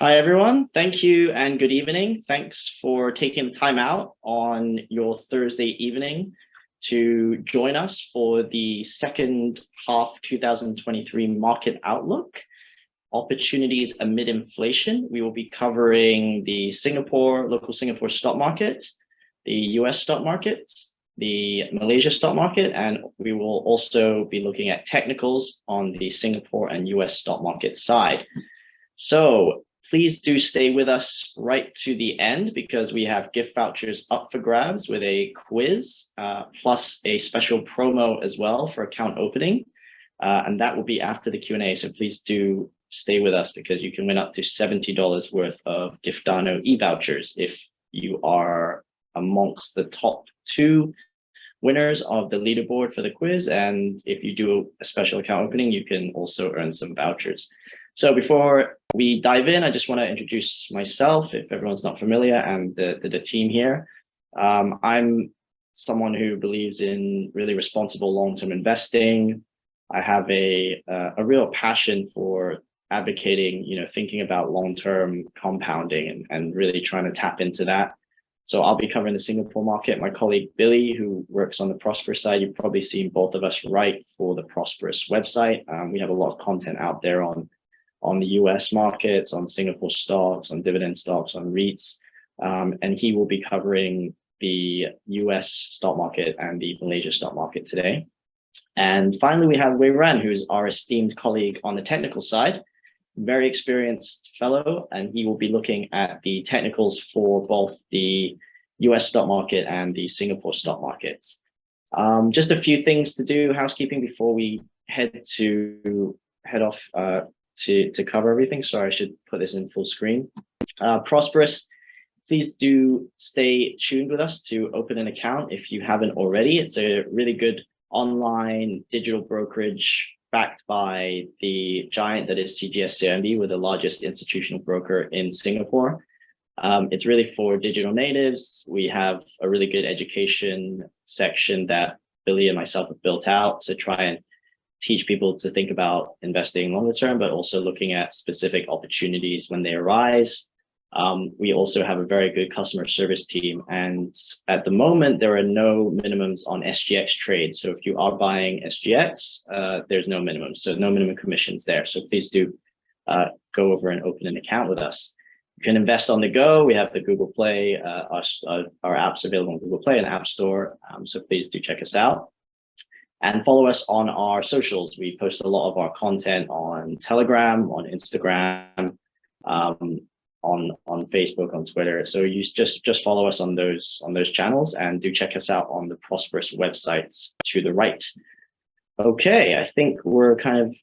Hi, everyone. Thank you and good evening. Thanks for taking the time out on your Thursday evening to join us for the second half 2023 market outlook, opportunities amid inflation. We will be covering the local Singapore stock market, the US stock market, the Malaysia stock market, and we will also be looking at technicals on the Singapore and US stock market side. So please do stay with us right to the end because we have gift vouchers up for grabs with a quiz, plus a special promo as well for account opening. And that will be after the Q&A. So please do stay with us because you can win up to $70 worth of Giftano e-vouchers if you are amongst the top 2 winners of the leaderboard for the quiz. And if you do a special account opening, you can also earn some vouchers. So before we dive in, I just want to introduce myself, if everyone's not familiar, and the team here. I'm someone who believes in really responsible long-term investing. I have a real passion for advocating, thinking about long-term compounding and really trying to tap into that. So I'll be covering the Singapore market. My colleague Billy, who works on the ProsperUS side, you've probably seen both of us write for the ProsperUS website. We have a lot of content out there on the US markets, on Singapore stocks, on dividend stocks, on REITs. And he will be covering the US stock market and the Malaysia stock market today. And finally, we have Wei Ren, who's our esteemed colleague on the technical side, very experienced fellow, and he will be looking at the technicals for both the US stock market and the Singapore stock markets. Just a few things to do, housekeeping, before we head off to cover everything. Sorry, I should put this in full screen. ProsperUS, please do stay tuned with us to open an account if you haven't already. It's a really good online digital brokerage backed by the giant that is CGS-CIMB. We're the largest institutional broker in Singapore. It's really for digital natives. We have a really good education section that Billy and myself have built out to try and teach people to think about investing longer term, but also looking at specific opportunities when they arise. We also have a very good customer service team. And at the moment, there are no minimums on SGX trades. So if you are buying SGX, there's no minimum. So no minimum commissions there. So please do go over and open an account with us. You can invest on the go. We have the Google Play, our apps available on Google Play and App Store. So please do check us out. And follow us on our socials. We post a lot of our content on Telegram, on Instagram, on Facebook, on Twitter. So you just follow us on those channels, and do check us out on the ProsperUS websites to the right. Okay, I think we're kind of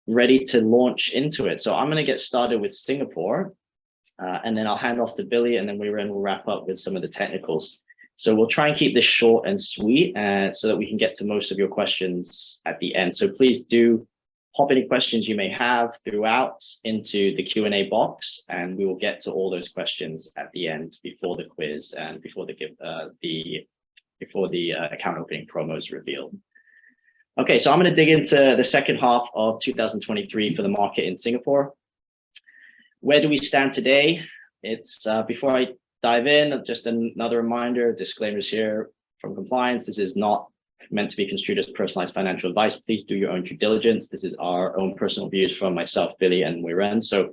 ready to launch into it. So I'm going to get started with Singapore, and then I'll hand off to Billy, and then we'll wrap up with some of the technicals. So we'll try and keep this short and sweet so that we can get to most of your questions at the end. So please do pop any questions you may have throughout into the Q&A box, and we will get to all those questions at the end before the quiz and before the account opening promo is revealed. Okay, so I'm going to dig into the second half of 2023 for the market in Singapore. Where do we stand today? It's before I dive in, just another reminder, disclaimers here from compliance. This is not meant to be construed as personalized financial advice. Please do your own due diligence. This is our own personal views from myself, Billy, and Wei Ren. So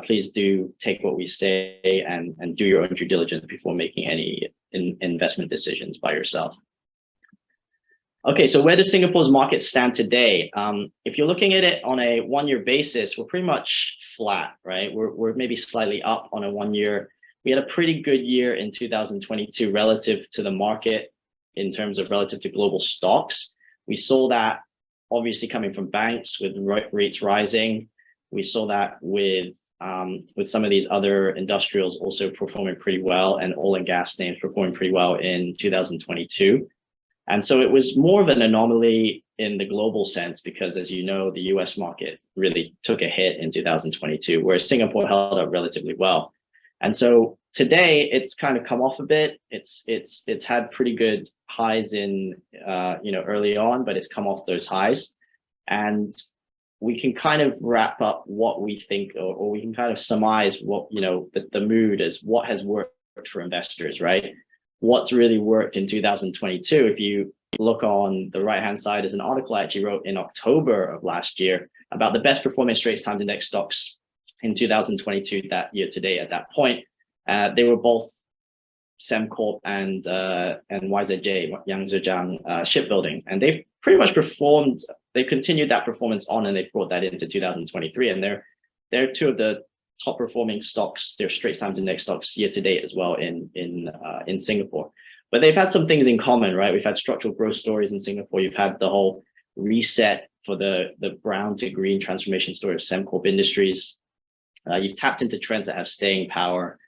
please do take what we say and do your own due diligence before making any investment decisions by yourself. Okay, so where does Singapore's market stand today? If you're looking at it on a one-year basis, we're pretty much flat, right? We're maybe slightly up on a 1 year. We had a pretty good year in 2022 relative to the market in terms of relative to global stocks. We saw that obviously coming from banks with rates rising. We saw that with some of these other industrials also performing pretty well, and oil and gas names performing pretty well in 2022. And so it was more of an anomaly in the global sense because, as you know, the US market really took a hit in 2022, whereas Singapore held up relatively well. And so today it's kind of come off a bit. It's had pretty good highs in early on, but it's come off those highs. And we can kind of wrap up what we think, or we can kind of surmise what, the mood is, what has worked for investors, right? What's really worked in 2022. If you look on the right-hand side, is an article I actually wrote in October of last year about the best performing Straits Times Index stocks in 2022, that year to date. At that point, they were both Sembcorp and YZJ, Yangzhejiang Shipbuilding, and they've pretty much performed. They continued that performance on, and they brought that into 2023, and they're two of the top performing stocks. They're Straits Times Index stocks year to date as well in Singapore. But they've had some things in common, right? We've had structural growth stories in Singapore. You've had the whole reset for the brown to green transformation story of Sembcorp Industries. You've tapped into trends that have staying power.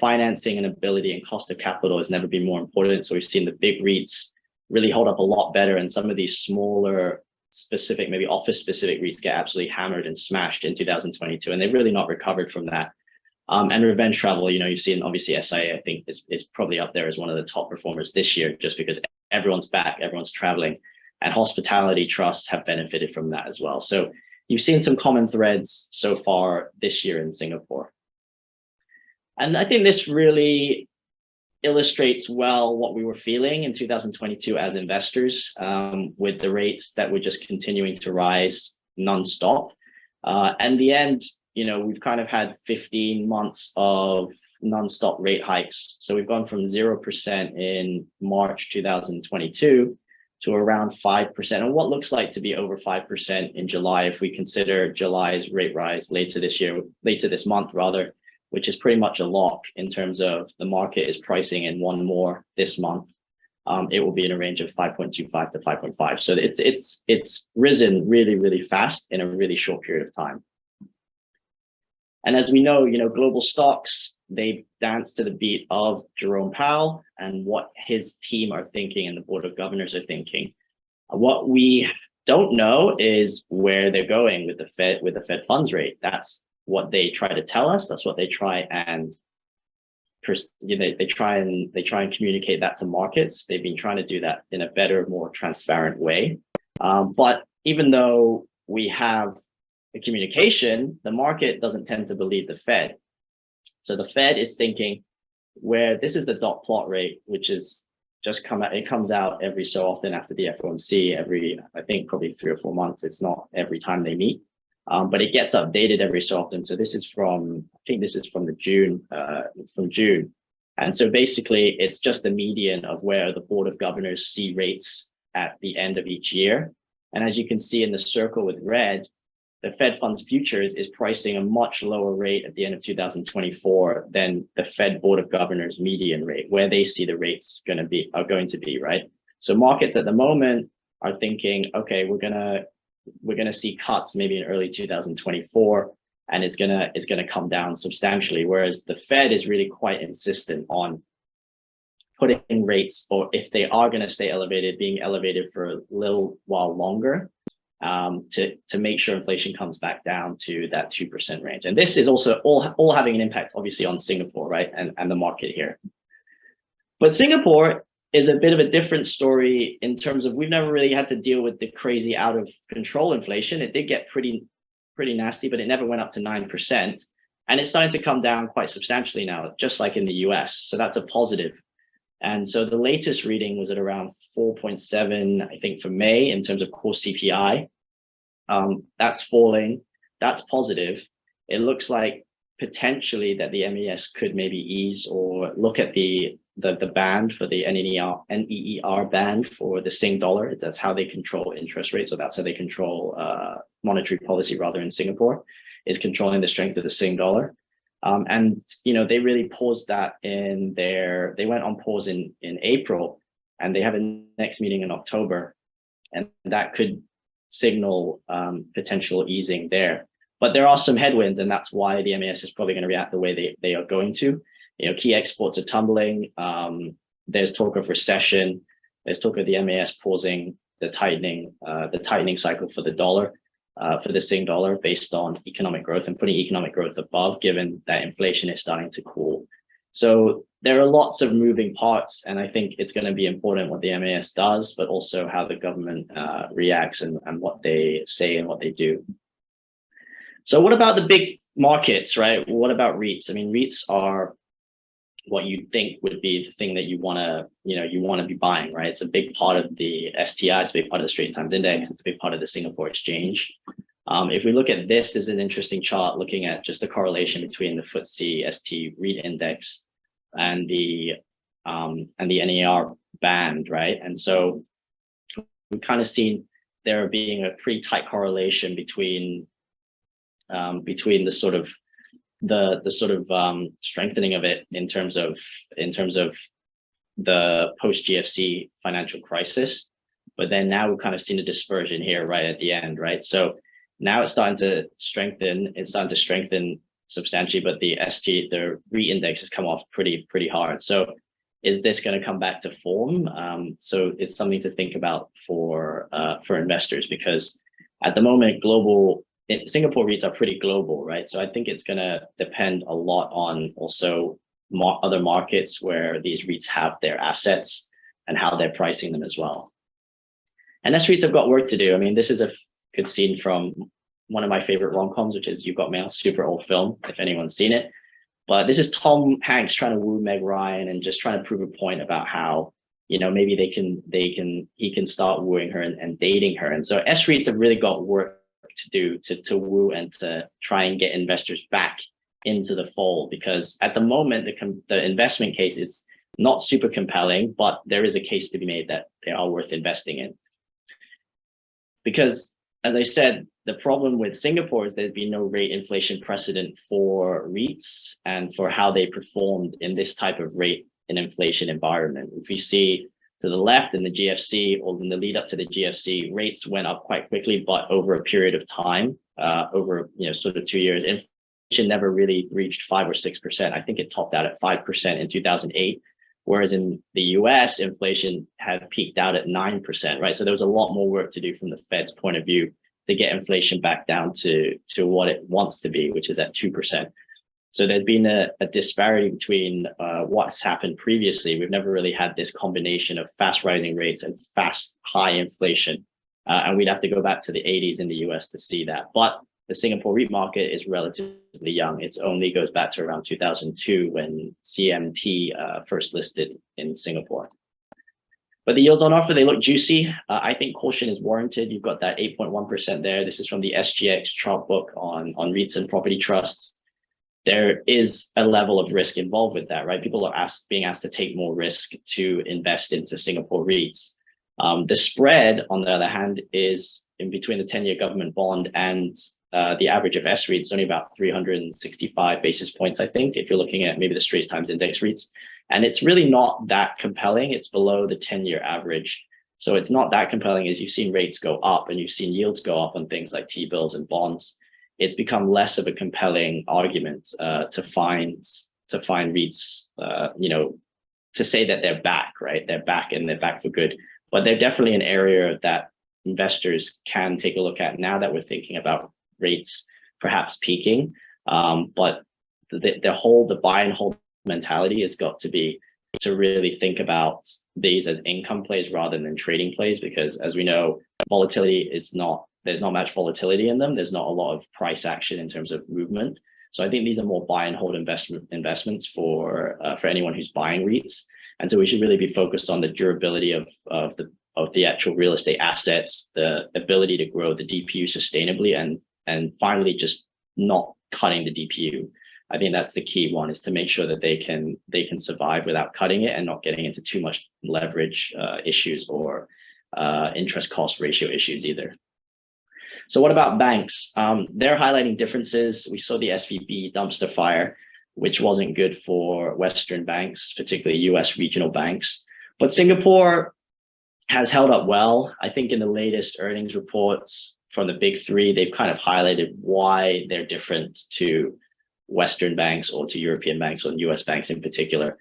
Financing and ability and cost of capital has never been more important. So we've seen the big REITs really hold up a lot better, and some of these smaller, specific, maybe office specific REITs get absolutely hammered and smashed in 2022, and they've really not recovered from that. And revenge travel, you've seen obviously SIA, I think is probably up there as one of the top performers this year, just because everyone's back, everyone's traveling, and hospitality trusts have benefited from that as well. So you've seen some common threads so far this year in Singapore. And I think this really illustrates well what we were feeling in 2022 as investors, with the rates that were just continuing to rise nonstop. And the end, we've kind of had 15 months of nonstop rate hikes. So we've gone from 0% in March 2022 to around 5%, and what looks like to be over 5% in July, if we consider July's rate rise later this month, which is pretty much a lock in terms of the market is pricing in one more this month. It will be in a range of 5.25 to 5.5. So it's risen really, really fast in a really short period of time. And as we know, global stocks, they dance to the beat of Jerome Powell and what his team are thinking and the board of governors are thinking. What we don't know is where they're going with the Fed funds rate. That's what they try to tell us. That's what they try and they try and communicate that to markets. They've been trying to do that in a better, more transparent way. But even though we have the communication, the market doesn't tend to believe the Fed. So the Fed is thinking, where this is the dot plot rate, which is just it comes out every so often after the FOMC, I think probably 3 or 4 months. It's not every time they meet. But it gets updated every so often. So this is from June. And so basically it's just the median of where the board of governors see rates at the end of each year. And as you can see in the circle with red, the Fed funds futures is pricing a much lower rate at the end of 2024 than the Fed board of governors median rate, where they see the rates are going to be, right? So markets at the moment are thinking, okay, we're gonna see cuts maybe in early 2024, and it's gonna come down substantially. Whereas the Fed is really quite insistent on putting in rates, or if they are going to stay elevated, being elevated for a little while longer, to make sure inflation comes back down to that 2% range. And this is also all having an impact, obviously, on Singapore, right, and the market here. But Singapore is a bit of a different story in terms of we've never really had to deal with the crazy out of control inflation. It did get pretty nasty, but it never went up to 9%. And it's starting to come down quite substantially now, just like in the US. So that's a positive. And so the latest reading was at around 4.7, I think, for May in terms of core CPI. That's falling. That's positive. It looks like potentially that the MES could maybe ease or look at the band for the NER band for the Sing dollar. That's how they control interest rates. So that's how they control monetary policy rather in Singapore, is controlling the strength of the Sing dollar. And, they really paused that they went on pause in April, and they have a next meeting in October, and that could signal potential easing there. But there are some headwinds, and that's why the MAS is probably going to react the way they are going to. Key exports are tumbling. There's talk of recession. There's talk of the MAS pausing the tightening cycle for the dollar, for the Sing dollar, based on economic growth and putting economic growth above, given that inflation is starting to cool. So there are lots of moving parts, and I think it's going to be important what the MAS does, but also how the government reacts and what they say and what they do. So what about the big markets, right? What about REITs? I mean, REITs are what you think would be the thing that you want to be buying, right? It's a big part of the STI, it's a big part of the Straits Times Index, it's a big part of the Singapore Exchange. If we look at this is an interesting chart looking at just the correlation between the FTSE ST REIT index and the NER band, right? And so we've kind of seen there being a pretty tight correlation between the sort of strengthening of it in terms of the post GFC financial crisis, but then now we've kind of seen a dispersion here right at the end, right? So now it's starting to strengthen. It's starting to strengthen substantially, but the REIT index has come off pretty hard. So is this going to come back to form? So it's something to think about for investors, because at the moment, Singapore REITs are pretty global, right? So I think it's going to depend a lot on also other markets where these REITs have their assets and how they're pricing them as well. And S REITs have got work to do. I mean, this is a good scene from one of my favorite rom-coms, which is You've Got Mail, super old film, if anyone's seen it. But this is Tom Hanks trying to woo Meg Ryan and just trying to prove a point about how, maybe he can start wooing her and dating her. And so S REITs have really got work to do to woo and to try and get investors back into the fold, because at the moment the investment case is not super compelling, but there is a case to be made that they are worth investing in. Because as I said, the problem with Singapore is there's been no rate inflation precedent for REITs and for how they performed in this type of rate and inflation environment. If we see to the left in the GFC, or in the lead up to the GFC, rates went up quite quickly, but over a period of time, over sort of 2 years, inflation never really reached 5 or 6%. I think it topped out at 5% in 2008, whereas in the US, inflation had peaked out at 9%, right? So there was a lot more work to do from the Fed's point of view to get inflation back down to what it wants to be, which is at 2%. So there's been a disparity between what's happened previously. We've never really had this combination of fast rising rates and fast high inflation. And we'd have to go back to the 80s in the US to see that. But the Singapore REIT market is relatively young. It only goes back to around 2002 when CMT first listed in Singapore. But the yields on offer, they look juicy. I think caution is warranted. You've got that 8.1% there. This is from the SGX chart book on REITs and property trusts. There is a level of risk involved with that, right? People are being asked to take more risk to invest into Singapore REITs. The spread, on the other hand, is in between the 10-year government bond and the average of S REITs, only about 365 basis points, I think, if you're looking at maybe the Straits Times Index REITs. And it's really not that compelling. It's below the 10-year average. So it's not that compelling as you've seen rates go up and you've seen yields go up on things like T-bills and bonds. It's become less of a compelling argument to find REITs, to say that they're back, right? They're back and they're back for good. But they're definitely an area that investors can take a look at now that we're thinking about rates perhaps peaking. But the buy and hold mentality has got to be to really think about these as income plays rather than trading plays, because as we know, there's not much volatility in them. There's not a lot of price action in terms of movement. So I think these are more buy and hold investments for anyone who's buying REITs. And so we should really be focused on the durability of the actual real estate assets, the ability to grow the DPU sustainably, and finally just not cutting the DPU. I think that's the key one, is to make sure that they can survive without cutting it and not getting into too much leverage issues or interest cost ratio issues either. So what about banks? They're highlighting differences. We saw the SVB dumpster fire, which wasn't good for Western banks, particularly US regional banks. But Singapore has held up well. I think in the latest earnings reports from the big three, they've kind of highlighted why they're different to Western banks or to European banks or US banks in particular.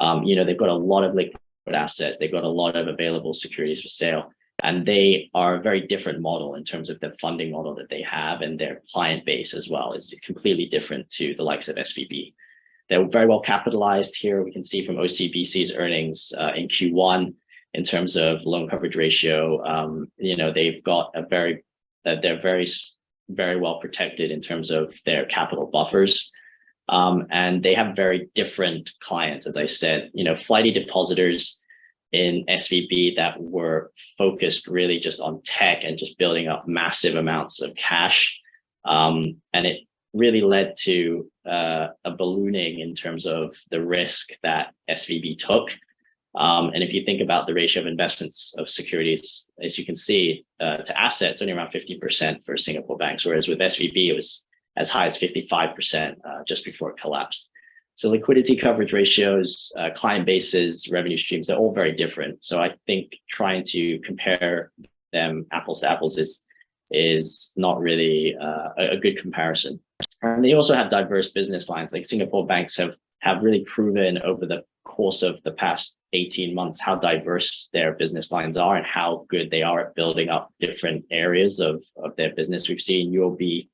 They've got a lot of liquid assets. They've got a lot of available securities for sale. And they are a very different model in terms of the funding model that they have, and their client base as well is completely different to the likes of SVB. They're very well capitalized here. We can see from OCBC's earnings in Q1 in terms of loan coverage ratio. They've got they're very well protected in terms of their capital buffers. And they have very different clients, as I said, flighty depositors in SVB that were focused really just on tech and just building up massive amounts of cash. And it really led to a ballooning in terms of the risk that SVB took. And if you think about the ratio of investments of securities, as you can see, to assets, only around 50% for Singapore banks, whereas with SVB, it was as high as 55% just before it collapsed. So liquidity coverage ratios, client bases, revenue streams, they're all very different. So I think trying to compare them apples to apples is not really a good comparison. And they also have diverse business lines. Like Singapore banks have really proven over the course of the past 18 months how diverse their business lines are and how good they are at building up different areas of their business. We've seen UOB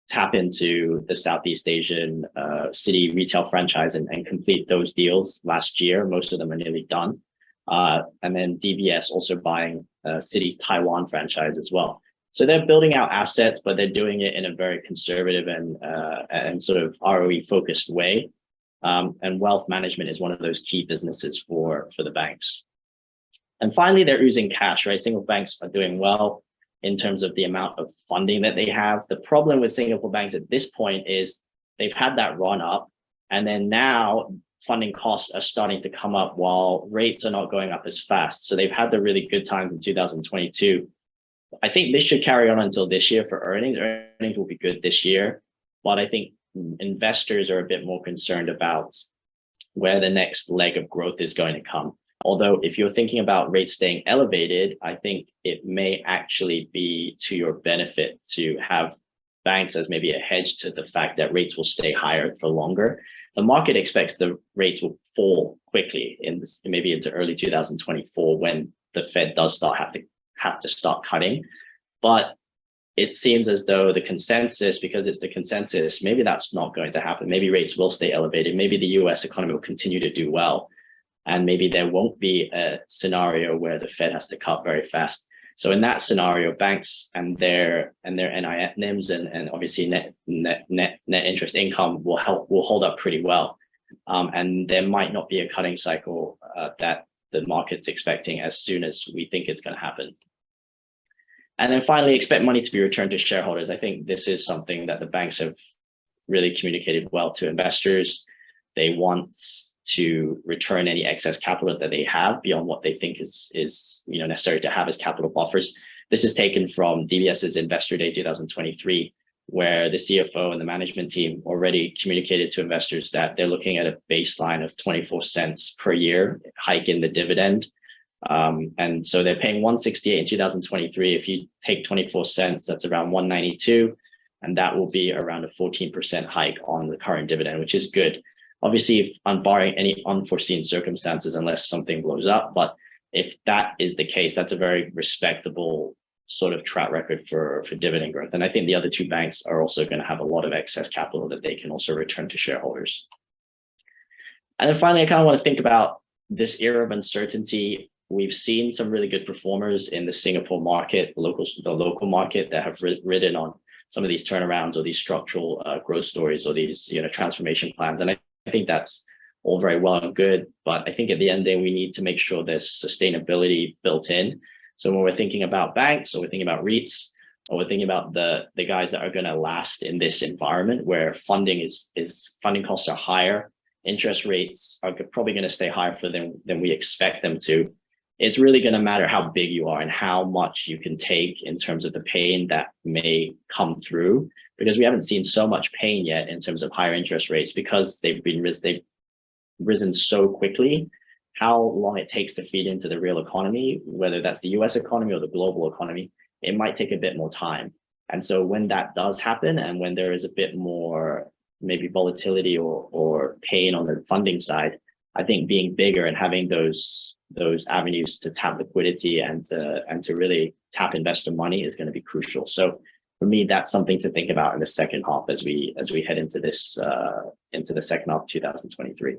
tap into the Southeast Asian city retail franchise and complete those deals last year. Most of them are nearly done. And then DBS also buying Citi's Taiwan franchise as well. So they're building out assets, but they're doing it in a very conservative and sort of ROE focused way. And wealth management is one of those key businesses for the banks. And finally, they're oozing cash, right? Singapore banks are doing well in terms of the amount of funding that they have. The problem with Singapore banks at this point is they've had that run up, and then now funding costs are starting to come up while rates are not going up as fast. So they've had the really good times in 2022. I think this should carry on until this year for earnings. Earnings will be good this year, but I think investors are a bit more concerned about where the next leg of growth is going to come. Although if you're thinking about rates staying elevated, I think it may actually be to your benefit to have banks as maybe a hedge to the fact that rates will stay higher for longer. The market expects the rates will fall quickly maybe into early 2024 when the Fed does have to start cutting. But it seems as though the consensus, because it's the consensus, maybe that's not going to happen. Maybe rates will stay elevated. Maybe the US economy will continue to do well. And maybe there won't be a scenario where the Fed has to cut very fast. So in that scenario, banks and their NIMs and obviously net interest income will hold up pretty well. And there might not be a cutting cycle that the market's expecting as soon as we think it's going to happen. And then finally, expect money to be returned to shareholders. I think this is something that the banks have really communicated well to investors. They want to return any excess capital that they have beyond what they think is necessary to have as capital buffers. This is taken from DBS's Investor Day 2023, where the CFO and the management team already communicated to investors that they're looking at a baseline of 24 cents per year hike in the dividend. And so they're paying 168 in 2023. If you take 24 cents, that's around 192, and that will be around a 14% hike on the current dividend, which is good. Obviously, if barring any unforeseen circumstances, unless something blows up, but if that is the case, that's a very respectable sort of track record for dividend growth. And I think the other two banks are also going to have a lot of excess capital that they can also return to shareholders. And then finally, I kind of want to think about this era of uncertainty. We've seen some really good performers in the Singapore market, the local market, that have ridden on some of these turnarounds or these structural growth stories or these transformation plans. And I think that's all very well and good, but I think at the end of the day, we need to make sure there's sustainability built in. So when we're thinking about banks, or we're thinking about REITs, or we're thinking about the guys that are going to last in this environment where funding costs are higher, interest rates are probably going to stay higher for them than we expect them to. It's really going to matter how big you are and how much you can take in terms of the pain that may come through, because we haven't seen so much pain yet in terms of higher interest rates because they've risen so quickly. How long it takes to feed into the real economy, whether that's the US economy or the global economy, it might take a bit more time. And so when that does happen, and when there is a bit more maybe volatility or pain on the funding side, I think being bigger and having those avenues to tap liquidity and to really tap investor money is going to be crucial. So for me, that's something to think about in the second half as we head into this into the second half of 2023.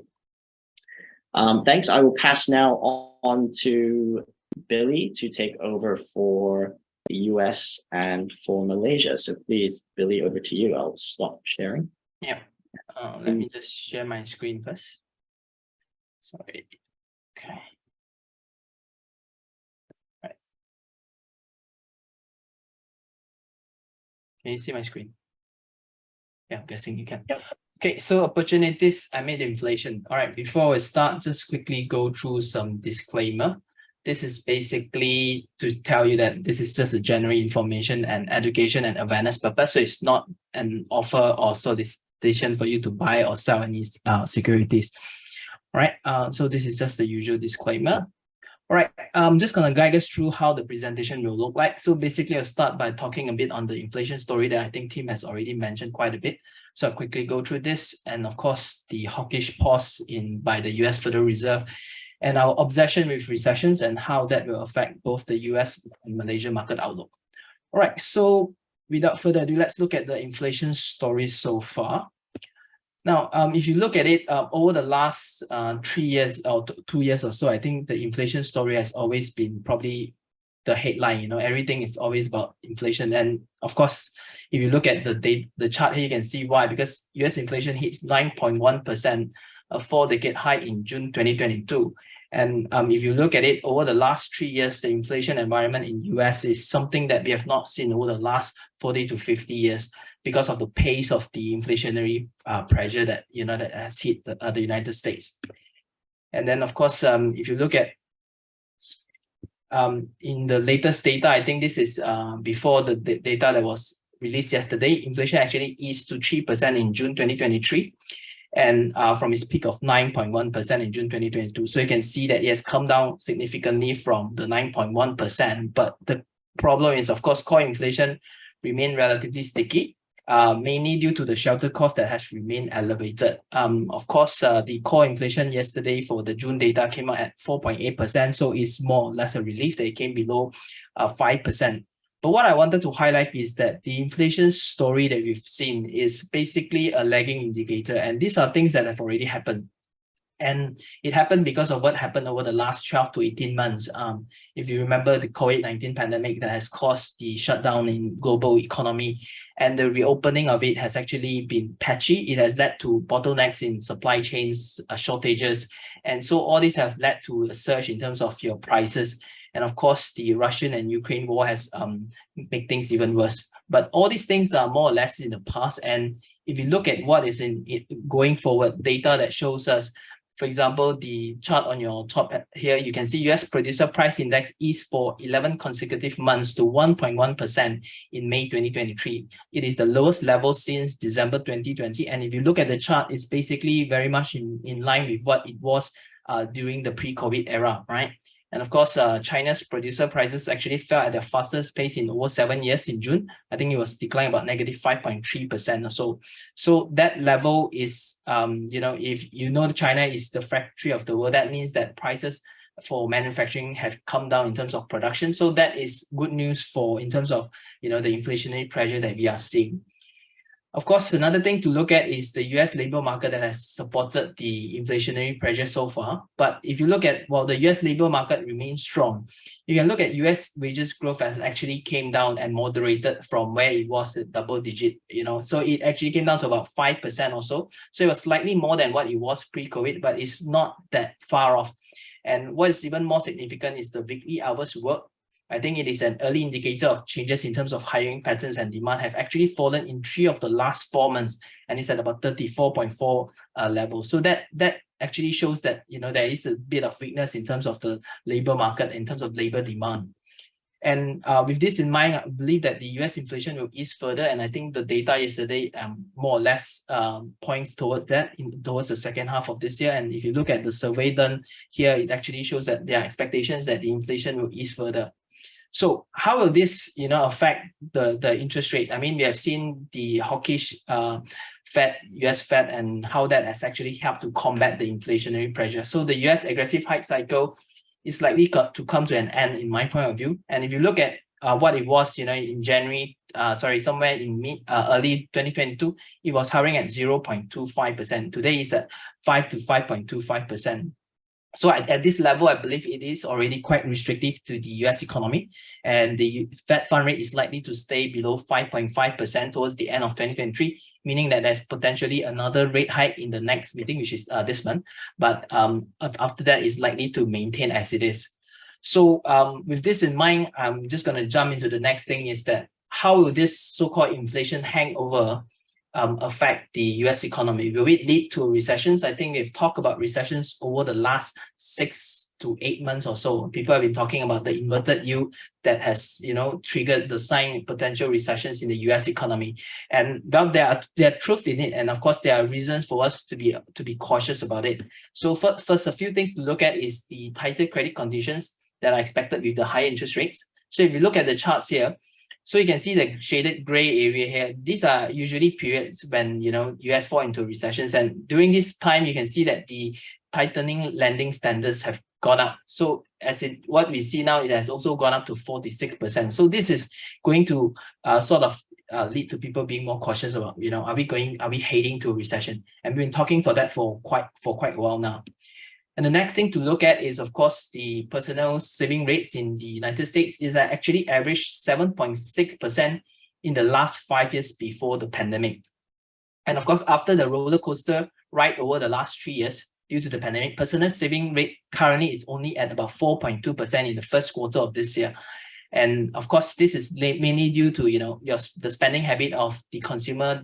Thanks. I will pass now on to Billy to take over for the US and for Malaysia. So please, Billy, over to you. I'll stop sharing. Yeah. Let me just share my screen first. Sorry. Okay. Right. Can you see my screen? Yeah, I'm guessing you can. Yep. Okay, so opportunities amid inflation. All right, before we start, just quickly go through some disclaimer. This is basically to tell you that this is just a general information and education and awareness purpose. So it's not an offer or solicitation for you to buy or sell any securities. All right, so this is just the usual disclaimer. All right, I'm just going to guide us through how the presentation will look like. So basically, I'll start by talking a bit on the inflation story that I think Tim has already mentioned quite a bit. So I'll quickly go through this. And of course, the hawkish pause by the US Federal Reserve and our obsession with recessions and how that will affect both the US and Malaysia market outlook. All right, so without further ado, let's look at the inflation story so far. Now, if you look at it over the last 3 years or 2 years or so, I think the inflation story has always been probably the headline. You know, everything is always about inflation. And of course, if you look at the chart here, you can see why, because US inflation hits 9.1%, a 4-decade high in June 2022. And if you look at it over the last 3 years, the inflation environment in US is something that we have not seen over the last 40 to 50 years because of the pace of the inflationary pressure that that has hit the United States. And then, of course, if you look at in the latest data, I think this is before the data that was released yesterday, inflation actually eased to 3% in June 2023. And from its peak of 9.1% in June 2022. So you can see that it has come down significantly from the 9.1%. But the problem is, of course, core inflation remained relatively sticky, mainly due to the shelter cost that has remained elevated. Of course, the core inflation yesterday for the June data came out at 4.8%. So it's more or less a relief that it came below 5%. But what I wanted to highlight is that the inflation story that we've seen is basically a lagging indicator. And these are things that have already happened. And it happened because of what happened over the last 12 to 18 months. If you remember the COVID-19 pandemic that has caused the shutdown in global economy, and the reopening of it has actually been patchy. It has led to bottlenecks in supply chains, shortages. And so all these have led to a surge in terms of your prices. And of course, the Russian and Ukraine war has made things even worse. But all these things are more or less in the past. And if you look at what is in it going forward, data that shows us, for example, the chart on your top here, you can see US Producer Price Index eased for 11 consecutive months to 1.1% in May 2023. It is the lowest level since December 2020. And if you look at the chart, it's basically very much in line with what it was during the pre-COVID era, right? And of course, China's producer prices actually fell at their fastest pace in over 7 years in June. I think it was declining about negative 5.3% or so. So that level is, if you know China is the factory of the world, that means that prices for manufacturing have come down in terms of production. So that is good news for in terms of, the inflationary pressure that we are seeing. Of course, another thing to look at is the US labor market that has supported the inflationary pressure so far. But if you look at, the US labor market remains strong. You can look at US wages growth has actually came down and moderated from where it was at double digit, so it actually came down to about 5% or so. So it was slightly more than what it was pre-COVID, but it's not that far off. And what is even more significant is the weekly hours worked. I think it is an early indicator of changes in terms of hiring patterns and demand have actually fallen in 3 of the last 4 months, and it's at about 34.4 level. So that actually shows that there is a bit of weakness in terms of the labor market, in terms of labor demand. And with this in mind, I believe that the US inflation will ease further, and I think the data yesterday more or less points towards that towards the second half of this year. And if you look at the survey done here, it actually shows that there are expectations that the inflation will ease further. So how will this, affect the interest rate? I mean, we have seen the hawkish US Fed, and how that has actually helped to combat the inflationary pressure. So the US aggressive hike cycle is likely to come to an end, in my point of view. And if you look at what it was, in January, somewhere in early 2022, it was hovering at 0.25%. Today it's at 5 to 5.25%. So at this level, I believe it is already quite restrictive to the US economy, and the Fed fund rate is likely to stay below 5.5% towards the end of 2023, meaning that there's potentially another rate hike in the next meeting, which is this month. But after that, it's likely to maintain as it is. So with this in mind, I'm just going to jump into the next thing, is that how will this so-called inflation hangover affect the US economy? Will it lead to recessions? I think we've talked about recessions over the last 6 to 8 months or so. People have been talking about the inverted yield that has, triggered the sign of potential recessions in the US economy. And well, there are truth in it, and of course there are reasons for us to be cautious about it. So first, a few things to look at is the tighter credit conditions that are expected with the higher interest rates. So if you look at the charts here, so you can see the shaded gray area here. These are usually periods when, US fall into recessions. And during this time, you can see that the tightening lending standards have gone up. So what we see now, it has also gone up to 46%. So this is going to lead to people being more cautious about, are we heading to a recession? And we've been talking for that for quite a while now. And the next thing to look at is, of course, the personal saving rates in the United States is that actually averaged 7.6% in the last 5 years before the pandemic. And of course, after the roller coaster ride over the last 3 years due to the pandemic, personal saving rate currently is only at about 4.2% in the first quarter of this year. And of course, this is mainly due to, the spending habit of the consumer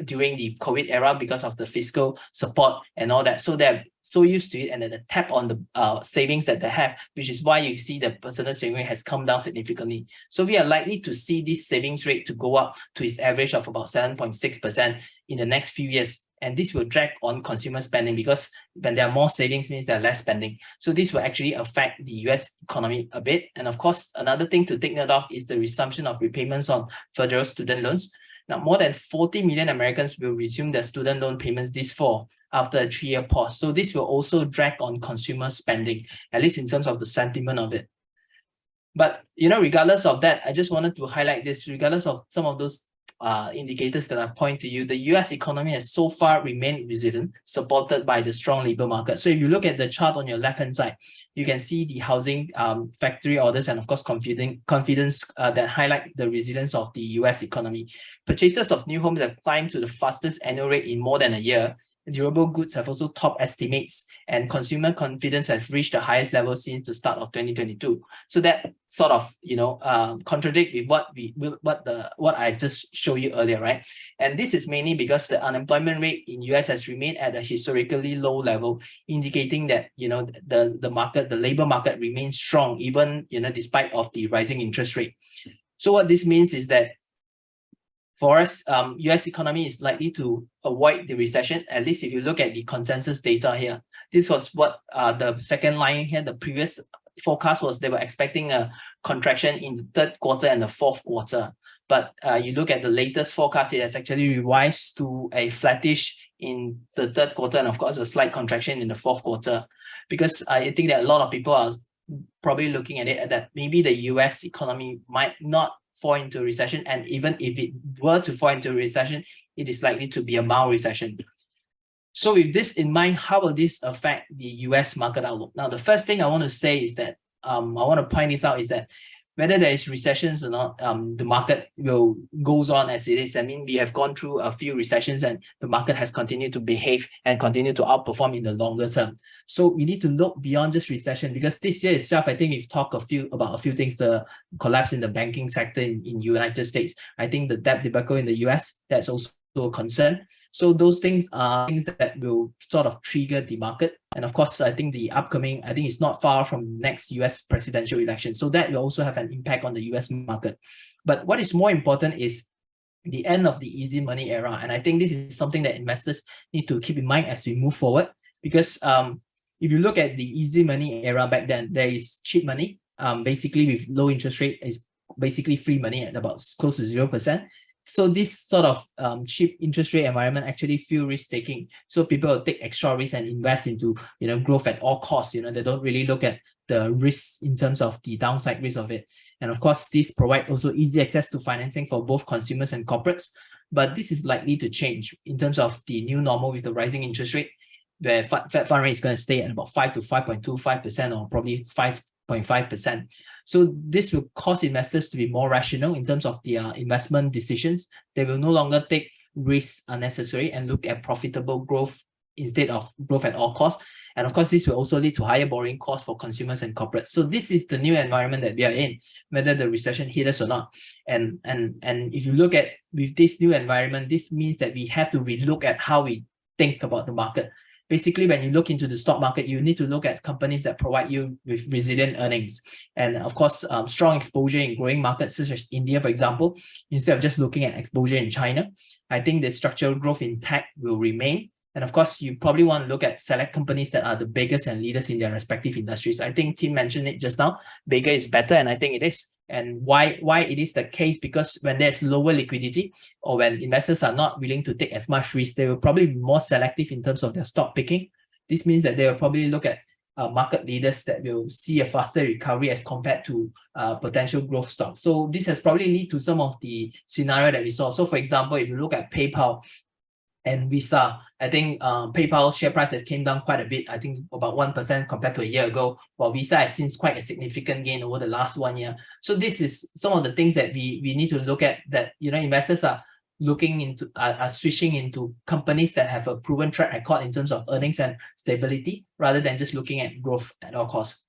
during the COVID era because of the fiscal support and all that. So they're so used to it, and then the tap on the savings that they have, which is why you see the personal saving rate has come down significantly. So we are likely to see this savings rate to go up to its average of about 7.6% in the next few years. And this will drag on consumer spending, because when there are more savings means there are less spending. So this will actually affect the US economy a bit. And of course, another thing to take note of is the resumption of repayments on federal student loans. Now, more than 40 million Americans will resume their student loan payments this fall after a 3-year pause. So this will also drag on consumer spending, at least in terms of the sentiment of it. But, regardless of that, I just wanted to highlight this, regardless of some of those indicators that I point to you, the US economy has so far remained resilient, supported by the strong labor market. So if you look at the chart on your left-hand side, you can see the housing factory orders and of course confidence that highlight the resilience of the US economy. Purchases of new homes have climbed to the fastest annual rate in more than a year. Durable goods have also topped estimates, and consumer confidence has reached the highest level since the start of 2022. So that sort of, contradict with what I just showed you earlier, right? And this is mainly because the unemployment rate in US has remained at a historically low level, indicating that, the labor market remains strong, even, despite of the rising interest rate. So what this means is that for us, US economy is likely to avoid the recession, at least if you look at the consensus data here. This was what the second line here, the previous forecast was they were expecting a contraction in the third quarter and the fourth quarter. But you look at the latest forecast, it has actually revised to a flattish in the third quarter and of course a slight contraction in the fourth quarter. Because I think that a lot of people are probably looking at it that maybe the US economy might not fall into a recession, and even if it were to fall into a recession, it is likely to be a mild recession. So with this in mind, how will this affect the US market outlook? Now, the first thing I want to say is that I want to point this out is that whether there is recessions or not, the market goes on as it is. I mean, we have gone through a few recessions and the market has continued to behave and continue to outperform in the longer term. So we need to look beyond just recession, because this year itself, I think we've talked about a few things, the collapse in the banking sector in United States. I think the debt debacle in the US, that's also a concern. So those things are things that will sort of trigger the market. And of course, I think it's not far from next US presidential election. So that will also have an impact on the US market. But what is more important is the end of the easy money era. And I think this is something that investors need to keep in mind as we move forward. Because if you look at the easy money era back then, there is cheap money. Basically with low interest rate is basically free money at about close to 0%. So this sort of cheap interest rate environment actually feel risk-taking. So people will take extra risk and invest into, growth at all costs. They don't really look at the risks in terms of the downside risk of it. And of course, this provide also easy access to financing for both consumers and corporates. But this is likely to change in terms of the new normal with the rising interest rate, where Fed fund rate is going to stay at about 5 to 5.25% or probably 5.5%. So this will cause investors to be more rational in terms of their investment decisions. They will no longer take risks unnecessary and look at profitable growth instead of growth at all costs. And of course, this will also lead to higher borrowing costs for consumers and corporates. So this is the new environment that we are in, whether the recession hit us or not. And if you look at with this new environment, this means that we have to relook at how we think about the market. Basically, when you look into the stock market, you need to look at companies that provide you with resilient earnings. And of course, strong exposure in growing markets such as India, for example, instead of just looking at exposure in China. I think the structural growth in tech will remain. And of course, you probably want to look at select companies that are the biggest and leaders in their respective industries. I think Tim mentioned it just now, bigger is better, and I think it is. And why it is the case? Because when there's lower liquidity or when investors are not willing to take as much risk, they will probably be more selective in terms of their stock picking. This means that they will probably look at market leaders that will see a faster recovery as compared to potential growth stocks. So this has probably led to some of the scenario that we saw. So for example, if you look at PayPal and Visa, I think PayPal share price has came down quite a bit, I think about 1% compared to a year ago, while Visa has seen quite a significant gain over the last 1 year. So this is some of the things that we need to look at, that investors are looking into, are switching into companies that have a proven track record in terms of earnings and stability, rather than just looking at growth at all costs.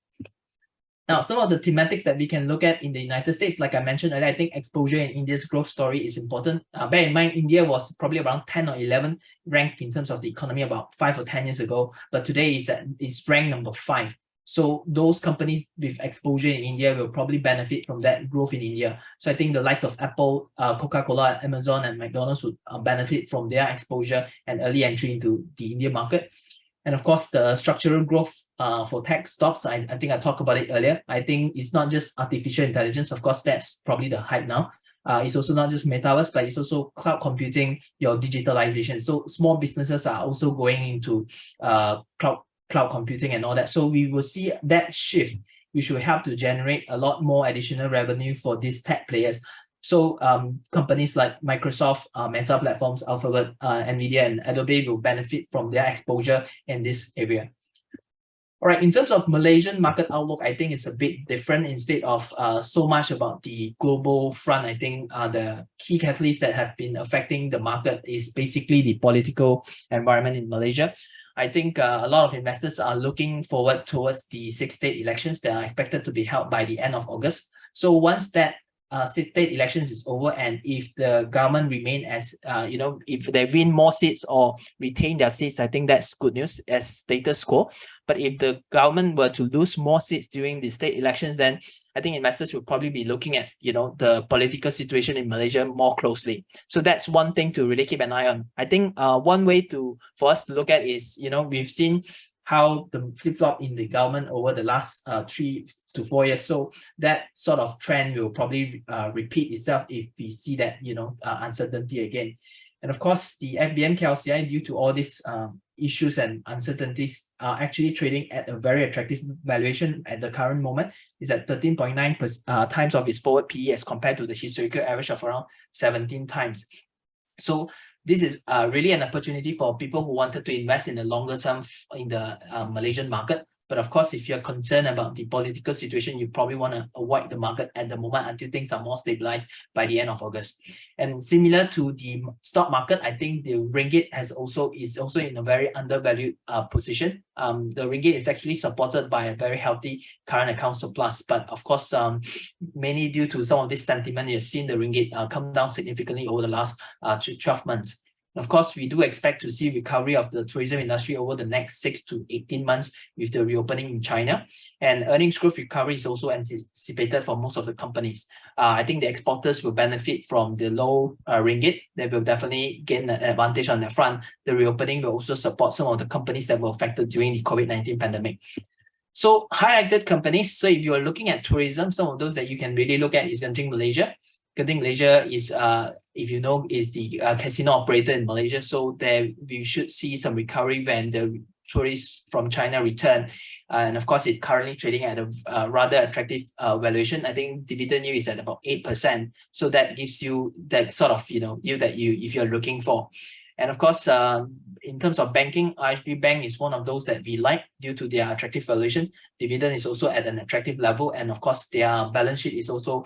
Now, some of the thematics that we can look at in the United States, like I mentioned earlier, I think exposure in India's growth story is important. Bear in mind, India was probably around 10 or 11 ranked in terms of the economy about 5 or 10 years ago, but today it's ranked number 5. So those companies with exposure in India will probably benefit from that growth in India. So I think the likes of Apple, Coca-Cola, Amazon, and McDonald's would benefit from their exposure and early entry into the Indian market. And of course, the structural growth for tech stocks, I think I talked about it earlier. I think it's not just artificial intelligence. Of course, that's probably the hype now. It's also not just metaverse, but it's also cloud computing, your digitalization. So small businesses are also going into cloud computing and all that. So we will see that shift, which will help to generate a lot more additional revenue for these tech players. So companies like Microsoft, Meta Platforms, Alphabet, NVIDIA, and Adobe will benefit from their exposure in this area. All right, in terms of Malaysian market outlook, I think it's a bit different. Instead of so much about the global front, I think the key catalysts that have been affecting the market is basically the political environment in Malaysia. I think a lot of investors are looking forward towards the 6 state elections that are expected to be held by the end of August. So once that state elections is over, and if the government remain as if they win more seats or retain their seats, I think that's good news as status quo. But if the government were to lose more seats during the state elections, then I think investors will probably be looking at the political situation in Malaysia more closely. So that's one thing to really keep an eye on. I think one way for us to look at is we've seen how the flip-flop in the government over the last 3 to 4 years. So that sort of trend will probably repeat itself if we see that uncertainty again. And of course, the FBM KLCI, due to all these issues and uncertainties, are actually trading at a very attractive valuation at the current moment. Is at 13.9 times of its forward PE as compared to the historical average of around 17 times. So this is really an opportunity for people who wanted to invest in the longer term in the Malaysian market. But of course, if you're concerned about the political situation, you probably want to avoid the market at the moment until things are more stabilized by the end of August. And similar to the stock market, I think the ringgit is also in a very undervalued position. The ringgit is actually supported by a very healthy current account surplus. But of course, mainly due to some of this sentiment, you've seen the ringgit come down significantly over the last 12 months. Of course, we do expect to see recovery of the tourism industry over the next 6 to 18 months with the reopening in China. And earnings growth recovery is also anticipated for most of the companies. I think the exporters will benefit from the low ringgit. They will definitely gain an advantage on that front. The reopening will also support some of the companies that were affected during the COVID-19 pandemic. So high-rated companies, so if you're looking at tourism, some of those that you can really look at is Genting Malaysia. Genting Malaysia is, if you know, is the casino operator in Malaysia. So there we should see some recovery when the tourists from China return. And of course, it's currently trading at a rather attractive valuation. I think dividend yield is at about 8%. So that gives you that sort of yield that if you're looking for. And of course, in terms of banking, RHB Bank is one of those that we like due to their attractive valuation. Dividend is also at an attractive level, and of course, their balance sheet is also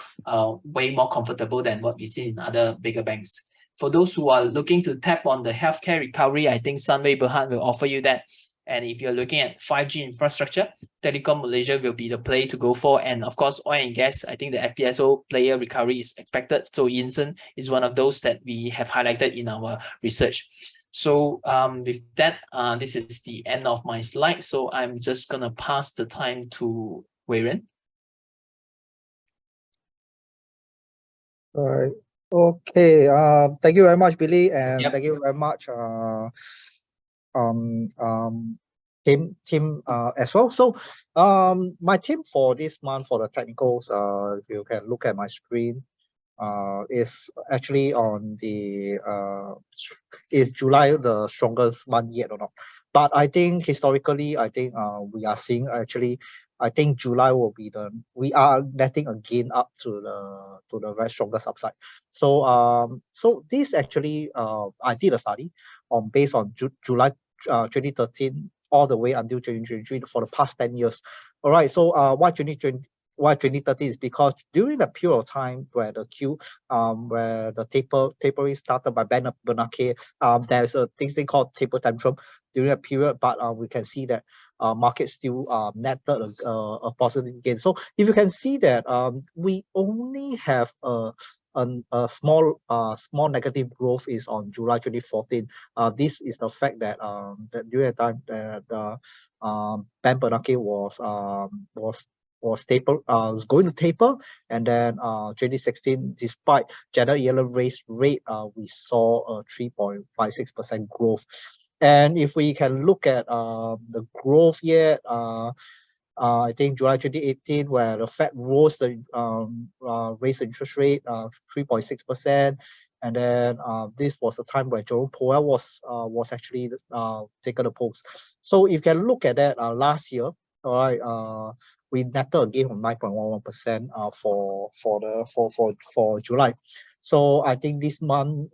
way more comfortable than what we see in other bigger banks. For those who are looking to tap on the healthcare recovery, I think Sunway Berhad will offer you that. And if you're looking at 5G infrastructure, Telecom Malaysia will be the play to go for. And of course, oil and gas, I think the FPSO player recovery is expected. So Yinsen is one of those that we have highlighted in our research. So with that, this is the end of my slide. So I'm just going to pass the time to Wei Ren. All right. Okay. Thank you very much, Billy, and Yep. thank you very much, team as well. So my team for this month for the technicals, if you can look at my screen, is actually on the is July the strongest month yet or not? But I think historically, I think we are seeing actually, I think July will be we are netting again up to the very strongest upside. So so this actually I did a study on based on July 2013 all the way until 2023 for the past 10 years. All right. So why 2013 is because during the period of time where the where the tapering started by Bernanke, there's a thing called taper tantrum during that period, but we can see that market still netted a positive gain. So if you can see that we only have a small negative growth is on July 2014. This is the fact that that during the time that Ben Bernanke was going to taper, and then 2016, despite Janet Yellen raised rate, we saw a 3.56% growth. And if we can look at the growth yet, I think July 2018, where the Fed rose the raised the interest rate 3.6%, and then this was the time where Jerome Powell was actually taken the post. So if you can look at that last year, all right, we netted a gain of 9.11% for July. So I think this month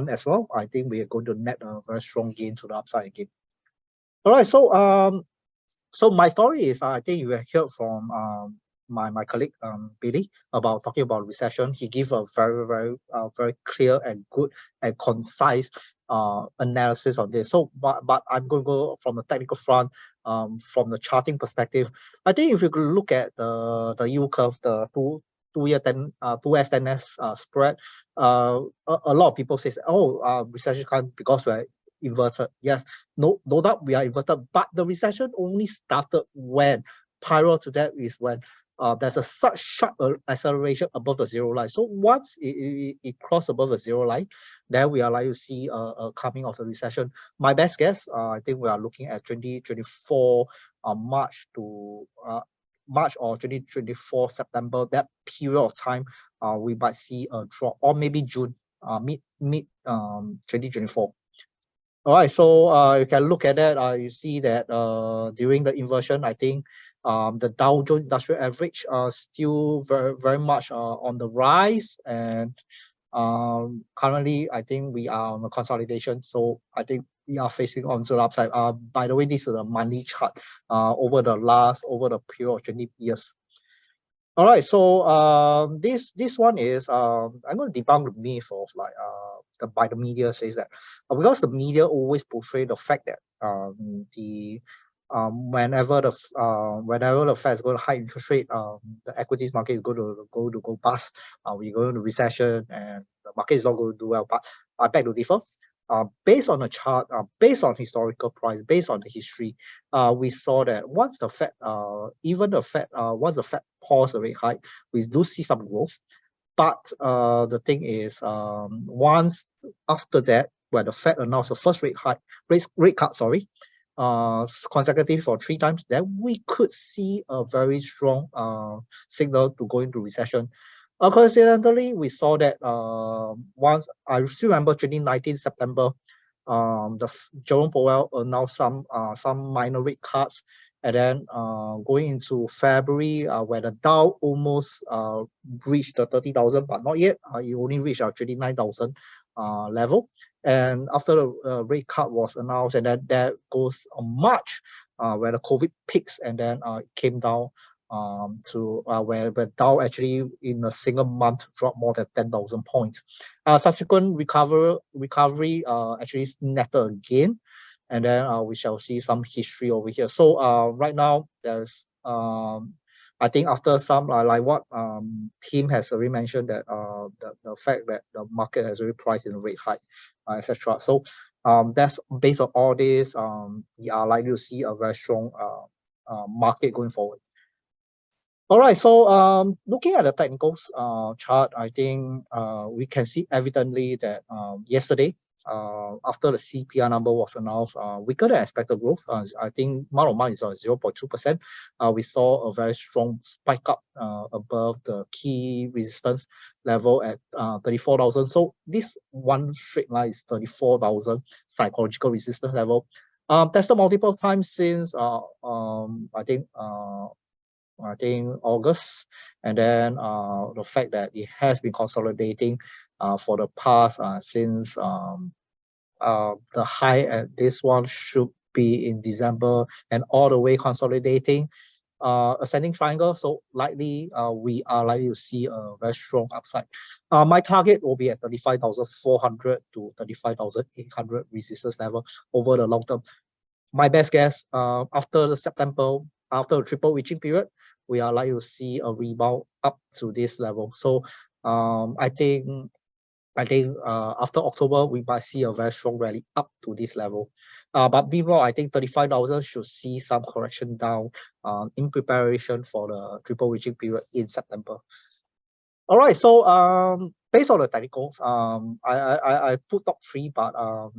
as well, I think we are going to net a very strong gain to the upside again. All right, so so my story is I think you have heard from my colleague Billy about talking about recession. He gave a very clear and good and concise analysis on this. So but I'm going to go from the technical front, from the charting perspective. I think if you could look at the yield curve, the 2-year 2S 10S spread, a lot of people say, oh, recession comes because we're inverted. Yes, no doubt we are inverted, but the recession only started when prior to that is when there's a such sharp acceleration above the zero line. So once it crossed above the zero line, then we are likely to see a coming of the recession. My best guess, I think we are looking at 2024 March or 2024 September. That period of time, we might see a drop, or maybe June, mid 2024. All right, so you can look at that. You see that during the inversion, I think the Dow Jones Industrial Average still very much on the rise, and currently I think we are on a consolidation. So I think we are facing on to the upside. By the way, this is a monthly chart over the period of 20 years. All right, so this one is I'm going to debunk the myth of like by the media says that because the media always portray the fact that whenever the Fed is going to hike interest rate, the equities market is going to go bust. We go into recession and the market is not going to do well. But I beg to differ. Based on the chart, based on historical price, based on the history, we saw that once the Fed, once the Fed paused the rate hike, we do see some growth. But the thing is, once after that, when the Fed announced the first rate cut, consecutive for 3 times, then we could see a very strong signal to go into recession. Coincidentally, we saw that once, I still remember 2019 September, Jerome Powell announced some minor rate cuts, and then going into February, where the Dow almost reached the 30,000, but not yet. It only reached 29,000 level. And after the rate cut was announced, and then that goes on March, where the COVID peaks, and then it came down to where the Dow actually in a single month dropped more than 10,000 points. Subsequent recovery actually netted again, and then we shall see some history over here. So right now there's I think after some like what Tim has already mentioned, that the fact that the market has already priced in a rate hike, etc. So that's based on all this, we are likely to see a very strong market going forward. All right, so looking at the technicals chart, I think we can see evidently that yesterday, after the CPI number was announced, weaker than expected growth. I think month-on-month is 0.2%. We saw a very strong spike up above the key resistance level at 34,000. So this one straight line is 34,000 psychological resistance level. Tested multiple times since I think August, and then the fact that it has been consolidating for the past since the high at this one should be in December, and all the way consolidating ascending triangle. So likely we are likely to see a very strong upside. My target will be at 35,400 to 35,800 resistance level over the long term. My best guess, after the September, after the triple witching period, we are likely to see a rebound up to this level. So I think after October, we might see a very strong rally up to this level. But meanwhile, I think 35,000 should see some correction down in preparation for the triple witching period in September. All right, so based on the technicals, I put top 3, but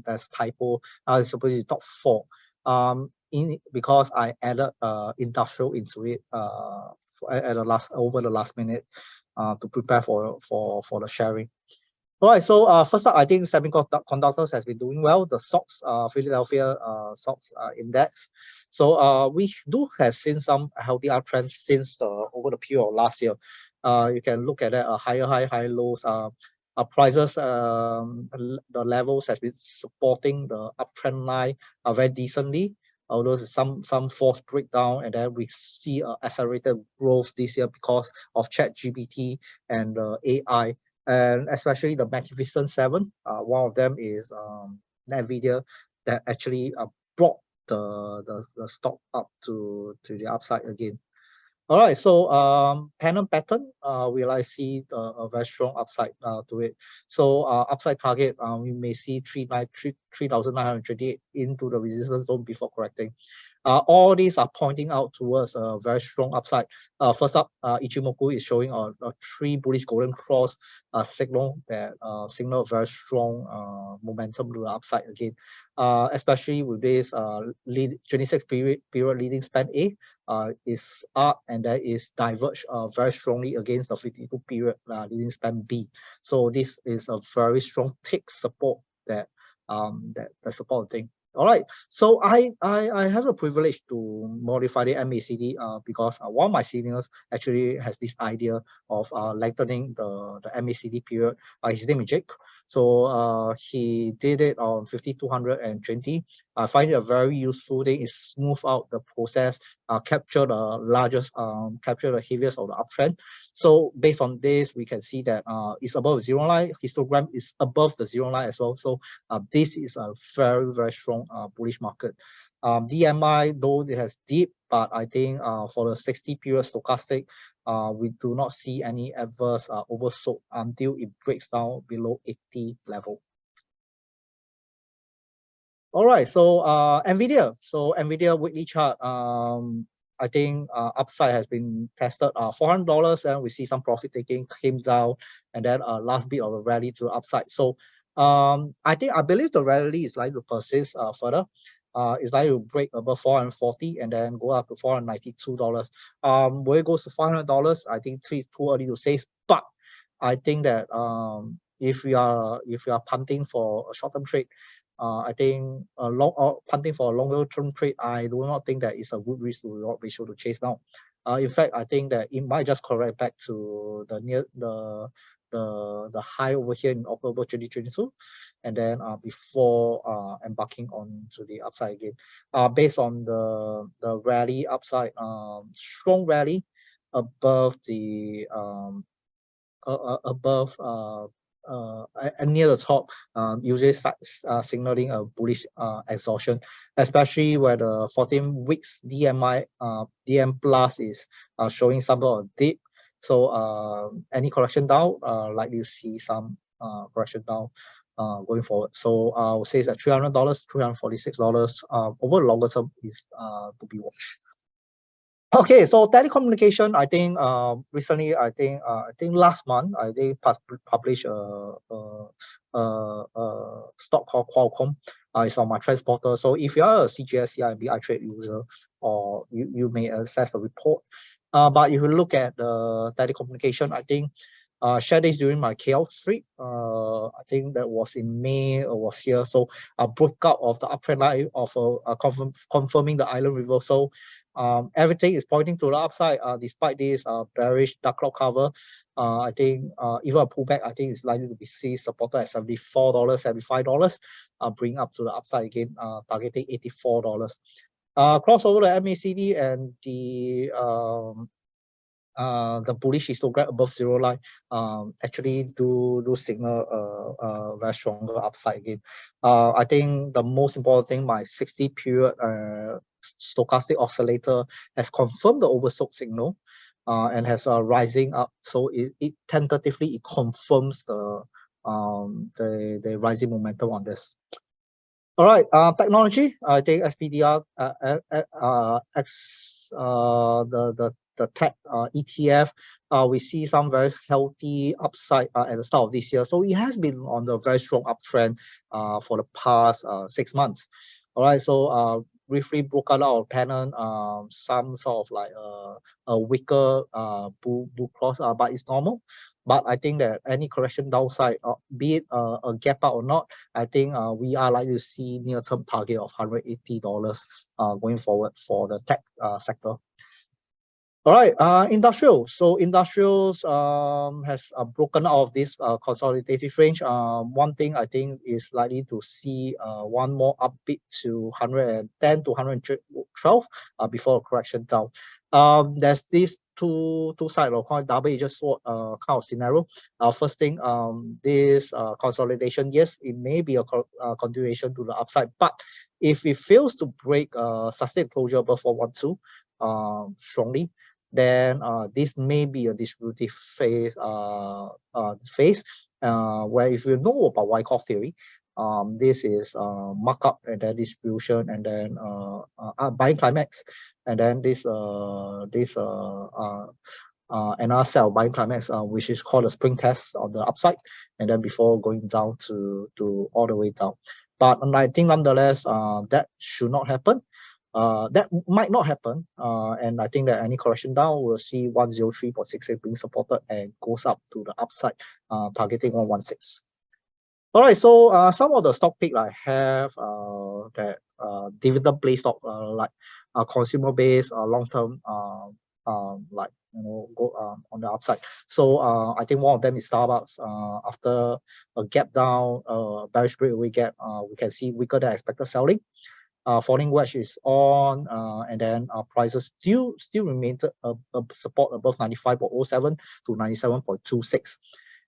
there's a typo. I suppose it's top 4. Because I added industrial into it at over the last minute to prepare for the sharing. All right, so first up, I think semiconductors has been doing well. The SOX, Philadelphia SOX index. So we do have seen some healthy uptrends since over the period of last year. You can look at that, higher high, high lows. Prices, the levels has been supporting the uptrend line very decently. Although some forced breakdown, and then we see accelerated growth this year because of ChatGPT and AI, and especially the Magnificent Seven. One of them is NVIDIA, that actually brought the stock up to the upside again. All right, so panel pattern, we like see a very strong upside to it. So upside target, we may see 3,928 into the resistance zone before correcting. All these are pointing out towards a very strong upside. First up, Ichimoku is showing a 3 bullish golden cross signal that signal very strong momentum to the upside again. Especially with this 26 period leading span A is up, and that is diverged very strongly against the 52 period leading span B. So this is a very strong tick support that that support thing. All right, so I have a privilege to modify the MACD because one of my seniors actually has this idea of lengthening the MACD period. His name is Jake. So he did it on 5220. I find it a very useful thing. It smooth out the process, capture the largest, capture the heaviest of the uptrend. So based on this, we can see that it's above the zero line. Histogram is above the zero line as well. So this is a very, very strong bullish market. DMI, though it has dipped, but I think for the 60 period stochastic, we do not see any adverse oversold until it breaks down below 80 level. All right, so NVIDIA. So NVIDIA weekly chart, I think upside has been tested $400, and we see some profit taking came down, and then last bit of a rally to the upside. So I believe the rally is likely to persist further. It's likely to break above 440 and then go up to $492. Where it goes to $500, I think it's too early to say. But I think that if you are punting for a short-term trade, I think punting for a longer term trade, I do not think that it's a good risk to reward ratio to chase down. In fact, I think that it might just correct back to the high over here in October 2022, and then before embarking on to the upside again. Based on the rally upside, strong rally above the near the top, usually starts signaling a bullish exhaustion, especially where the 14 weeks DMI DM plus is showing some sort of dip. So any correction down, likely to see some correction down going forward. So I would say that $300, $346 over the longer term is to be watched. Okay, so telecommunication, I think recently, I think last month, I think published a stock called Qualcomm. It's on my transporter. So if you are a CGS-CIMB iTrade user, or you may access the report. But if you look at the telecommunication, I think share days during my KL trip, I think that was in May or was here. So I broke out of the uptrend line of confirming the island reversal. Everything is pointing to the upside despite this bearish dark cloud cover. I think even a pullback, I think is likely to be supported at $74, $75, bring up to the upside again, targeting $84. Cross over the MACD and the bullish histogram above zero line actually do signal a very stronger upside again. I think the most important thing, my 60 period stochastic oscillator has confirmed the oversold signal and has rising up. So it tentatively confirms the rising momentum on this. All right, technology. I think SPDR, the tech ETF, we see some very healthy upside at the start of this year. So it has been on the very strong uptrend for the past 6 months. All right, so briefly broke out our pattern, some sort of like a weaker bull cross, but it's normal. But I think that any correction downside, be it a gap out or not, I think we are likely to see near-term target of $180 going forward for the tech sector. All right, industrial. So industrials has broken out of this consolidative range. One thing I think is likely to see one more upbeat to 110 to 112 before a correction down. There's this two side of coin, double-edged sword kind of scenario. First thing, this consolidation, yes, it may be a continuation to the upside, but if it fails to break sustained closure above 412 strongly, then this may be a distributive phase, where if you know about Wyckoff theory, this is markup and then distribution and then buying climax, and then this another cell buying climax, which is called a spring test on the upside, and then before going down to all the way down. But I think nonetheless, that should not happen. That might not happen, and I think that any correction down will see 103.68 being supported and goes up to the upside, targeting 116. All right, so some of the stock pick I have that dividend play stock like consumer based long-term like go on the upside. So I think one of them is Starbucks. After a gap down, bearish breakaway gap, we can see weaker than expected selling. Falling wedge is on, and then prices still remain a support above 95.07 to 97.26,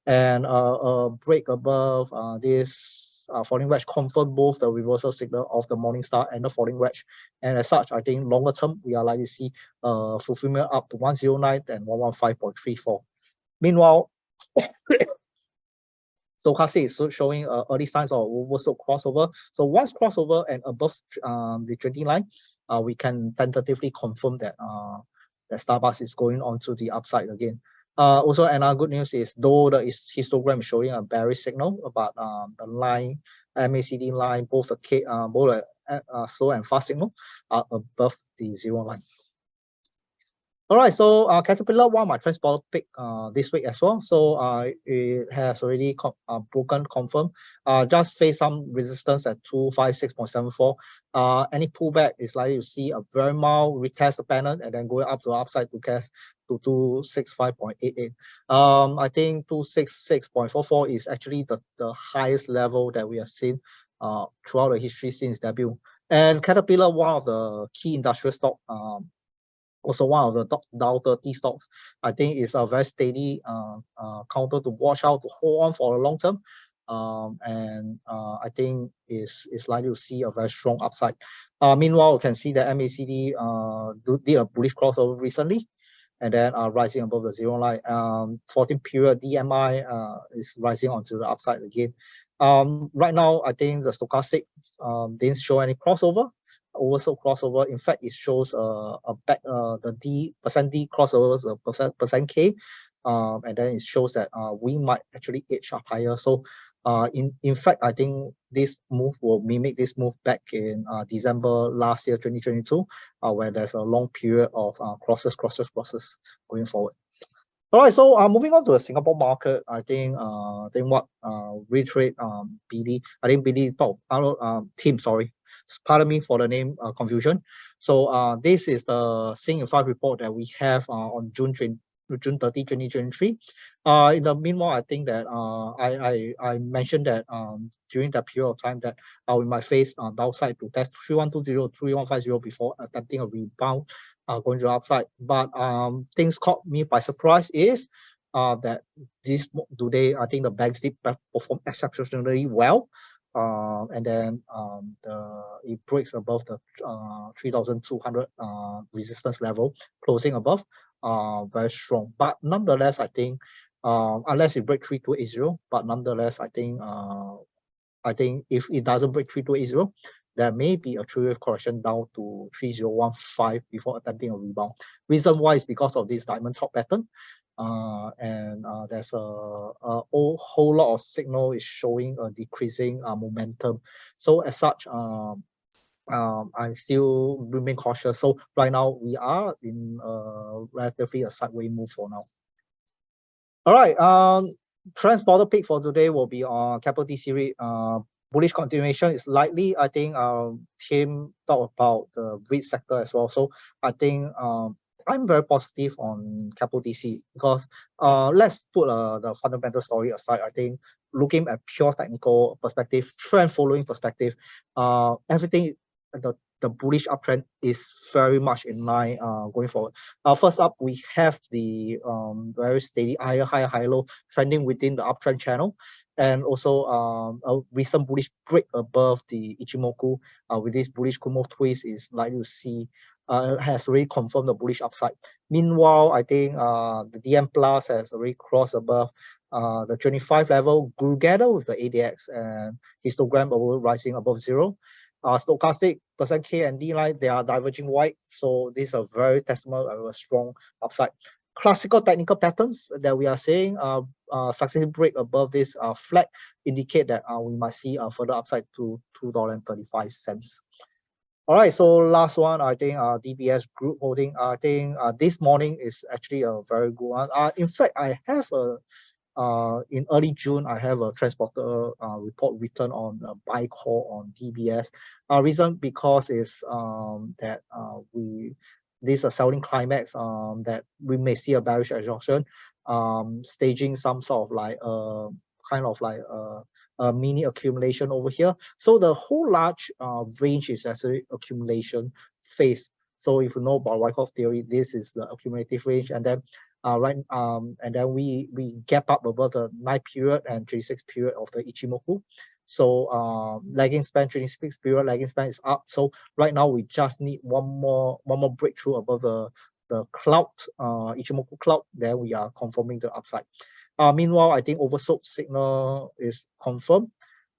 and a break above this falling wedge confirm both the reversal signal of the morning star and the falling wedge, and as such, I think longer term we are likely to see fulfillment up to 109 and 115.34. Meanwhile, stochastic is showing early signs of oversold crossover. So once crossover and above the trading line, we can tentatively confirm that that Starbucks is going on to the upside again. Also, another good news is though the histogram is showing a bearish signal, but the line, MACD line, both the slow and fast signal are above the zero line. All right, so Caterpillar, one of my transporter pick this week as well. So it has already broken confirm. Just face some resistance at 256.74. Any pullback is likely to see a very mild retest the pattern and then going up to the upside to test to 265.88. I think 266.44 is actually the highest level that we have seen throughout the history since debut. And Caterpillar, one of the key industrial stock. Also one of the Dow 30 stocks, I think is a very steady counter to watch out, to hold on for a long term. I think is likely to see a very strong upside. Meanwhile, you can see that MACD did a bullish crossover recently, and then rising above the zero line. 14 period DMI is rising onto the upside again. Right now, I think the stochastic didn't show any crossover. Also crossover, in fact, it shows the D crossover is a percent K, and then it shows that we might actually edge up higher. So in fact, I think this move will mimic this move back in December last year, 2022, where there's a long period of crosses going forward. All right, so moving on to the Singapore market, I think what reiterate BD. I think BD team, sorry, pardon me for the name confusion. So this is the Sing in 5 report that we have on June 30, 2023. In the meanwhile, I think that I mentioned that during that period of time that we might face downside to test 3120, 3150 before attempting a rebound going to the upside. But things caught me by surprise is that today I think the banks did perform exceptionally well. And then it breaks above the 3,200 resistance level, closing above, very strong. But nonetheless, I think unless it breaks 3280, but nonetheless, I think if it doesn't break 3280, there may be a 3-wave correction down to 3015 before attempting a rebound. Reason why is because of this diamond top pattern. There's a whole lot of signal is showing a decreasing momentum. So as such, I still remain cautious. So right now we are in relatively a sideways move for now. All right, transporter pick for today will be on Capital D series. Bullish continuation is likely. I think Tim talked about the REIT sector as well. So I think I'm very positive on Capital DC because let's put the fundamental story aside. I think looking at pure technical perspective, trend following perspective, everything, the bullish uptrend is very much in line going forward. First up, we have the very steady higher low trending within the uptrend channel, and also a recent bullish break above the Ichimoku with this bullish Kumo twist is likely to see has already confirmed the bullish upside. Meanwhile, I think the DM Plus has already crossed above the 25 level together with the ADX and histogram rising above zero. Stochastic percent K and D line, they are diverging wide, so this is a very testament of a strong upside. Classical technical patterns that we are seeing successive break above this flag indicate that we might see a further upside to $2.35. All right, so last one, I think DBS group holding. I think this morning is actually a very good one. In fact, I have in early June, I have a transporter report written on a buy call on DBS. Reason because is that this is a selling climax that we may see a bearish exhaustion, staging some sort of like kind of like a mini accumulation over here. So the whole large range is actually accumulation phase. So if you know about Wyckoff theory, this is the accumulative range, and then and then we gap up above the 9 period and 36 period of the Ichimoku. So lagging span, 36 period lagging span is up. So right now we just need one more breakthrough above the cloud, Ichimoku cloud. Then we are confirming the upside. Meanwhile, I think oversold signal is confirmed.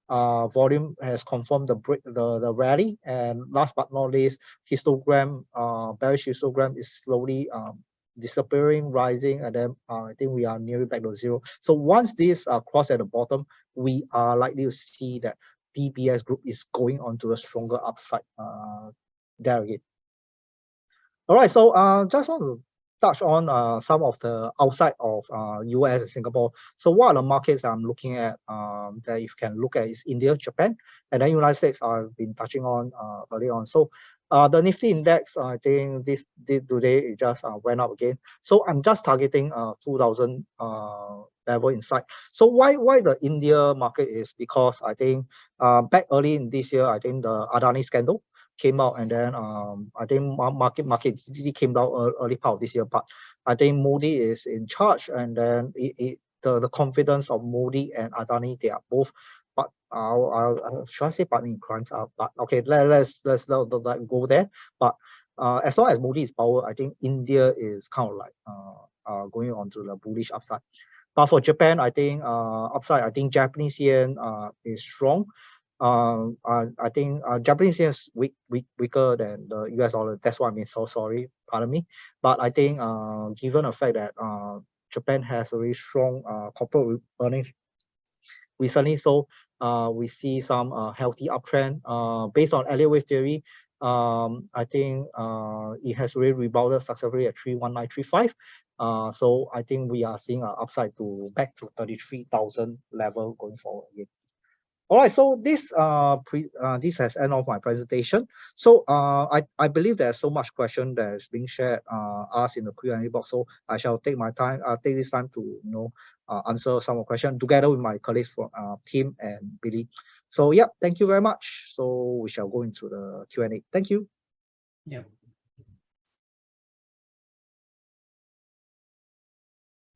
Volume has confirmed the rally, and last but not least, histogram, bearish histogram is slowly disappearing, rising, and then I think we are nearly back to zero. So once this cross at the bottom, we are likely to see that DBS group is going on to a stronger upside there again. All right, so just want to touch on some of the outside of US and Singapore. So what are the markets I'm looking at that you can look at is India, Japan, and then United States I've been touching on early on. So the Nifty index, I think this today it just went up again. So I'm just targeting 2000 level inside. So why the India market is because I think back early in this year, I think the Adani scandal came out, and then I think market came down early part of this year. But I think Modi is in charge, and then the confidence of Modi and Adani, they are both. But should I say partner in crimes? But okay, let's not go there. But as long as Modi is power, I think India is kind of like going on to the bullish upside. But for Japan, I think upside, I think Japanese yen is strong. I think Japanese yen is weaker than the US dollar. That's why I mean, so sorry, pardon me. But I think given the fact that Japan has a very strong corporate earnings recently, so we see some healthy uptrend based on Elliott wave theory. I think it has really rebounded successfully at 31935. So I think we are seeing an upside to back to 33,000 level going forward again. All right, so this this has ended off my presentation. So I believe there's so much question that is being shared asked in the Q&A box. So I shall take my time. Take this time to answer some of the questions together with my colleagues from Tim and Billy. So yeah, thank you very much. So we shall go into the Q&A. Thank you. Yeah.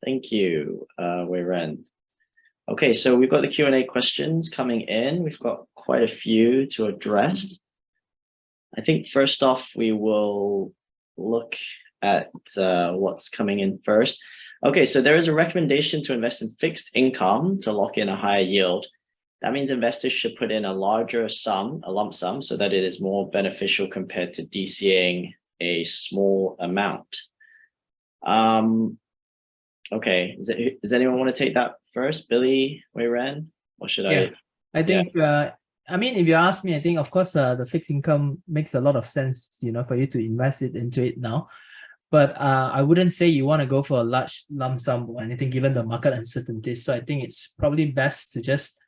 Thank you, Wei Ren. Okay, so we've got the Q&A questions coming in. We've got quite a few to address. I think first off, we will look at what's coming in first. Okay, so there is a recommendation to invest in fixed income to lock in a higher yield. That means investors should put in a larger sum, a lump sum, so that it is more beneficial compared to DCAing a small amount. Okay, does anyone want to take that first? Billy, Wei Ren, or should I? I think, I mean, if you ask me, I think, of course, the fixed income makes a lot of sense, for you to invest into it now. But I wouldn't say you want to go for a large lump sum or anything, given the market uncertainties. So I think it's probably best to just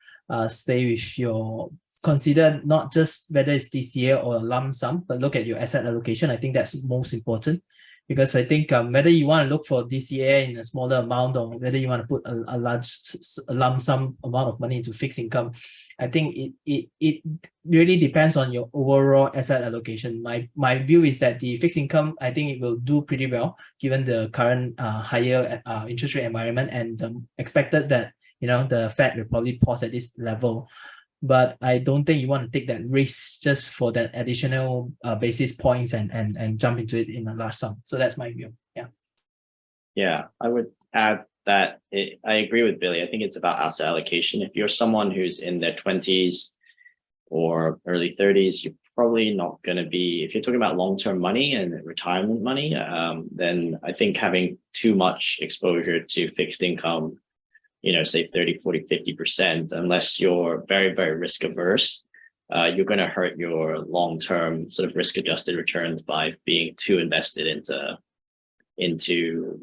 stay with consider not just whether it's DCA or a lump sum, but look at your asset allocation. I think that's most important. Because I think whether you want to look for DCA in a smaller amount or whether you want to put a large lump sum amount of money into fixed income, I think it really depends on your overall asset allocation. My view is that the fixed income, I think it will do pretty well given the current higher interest rate environment, and expected that the Fed will probably pause at this level. But I don't think you want to take that risk just for that additional basis points and jump into it in a large sum. So that's my view. Yeah, I would add that I agree with Billy. I think it's about asset allocation. If you're someone who's in their 20s or early 30s, you're probably not going to be, if you're talking about long-term money and retirement money, then I think having too much exposure to fixed income, say 30, 40, 50%, unless you're very, very risk averse, you're going to hurt your long-term sort of risk adjusted returns by being too invested into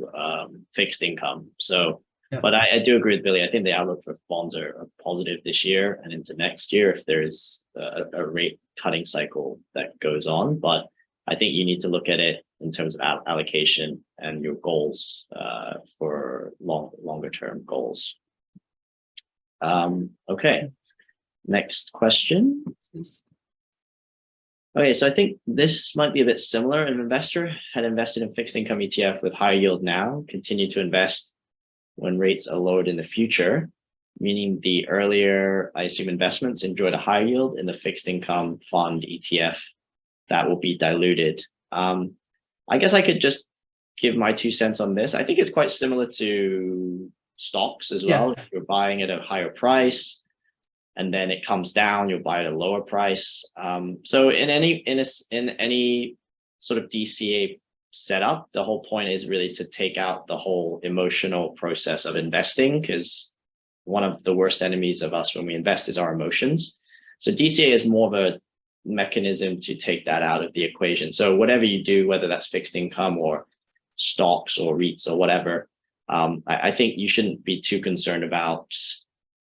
fixed income. So, but I do agree with Billy. I think the outlook for bonds are positive this year and into next year if there's a rate cutting cycle that goes on. But I think you need to look at it in terms of allocation and your goals for longer term goals. Okay, next question. Okay, so I think this might be a bit similar. An investor had invested in fixed income ETF with high yield now, continue to invest when rates are lowered in the future, meaning the earlier, I assume, investments enjoyed a high yield in the fixed income fund ETF that will be diluted. I guess I could just give my 2 cents on this. I think it's quite similar to stocks as well. If you're buying at a higher price and then it comes down, you'll buy at a lower price. So in any sort of DCA setup, the whole point is really to take out the whole emotional process of investing, because one of the worst enemies of us when we invest is our emotions. So DCA is more of a mechanism to take that out of the equation. So whatever you do, whether that's fixed income or stocks or REITs or whatever, I think you shouldn't be too concerned about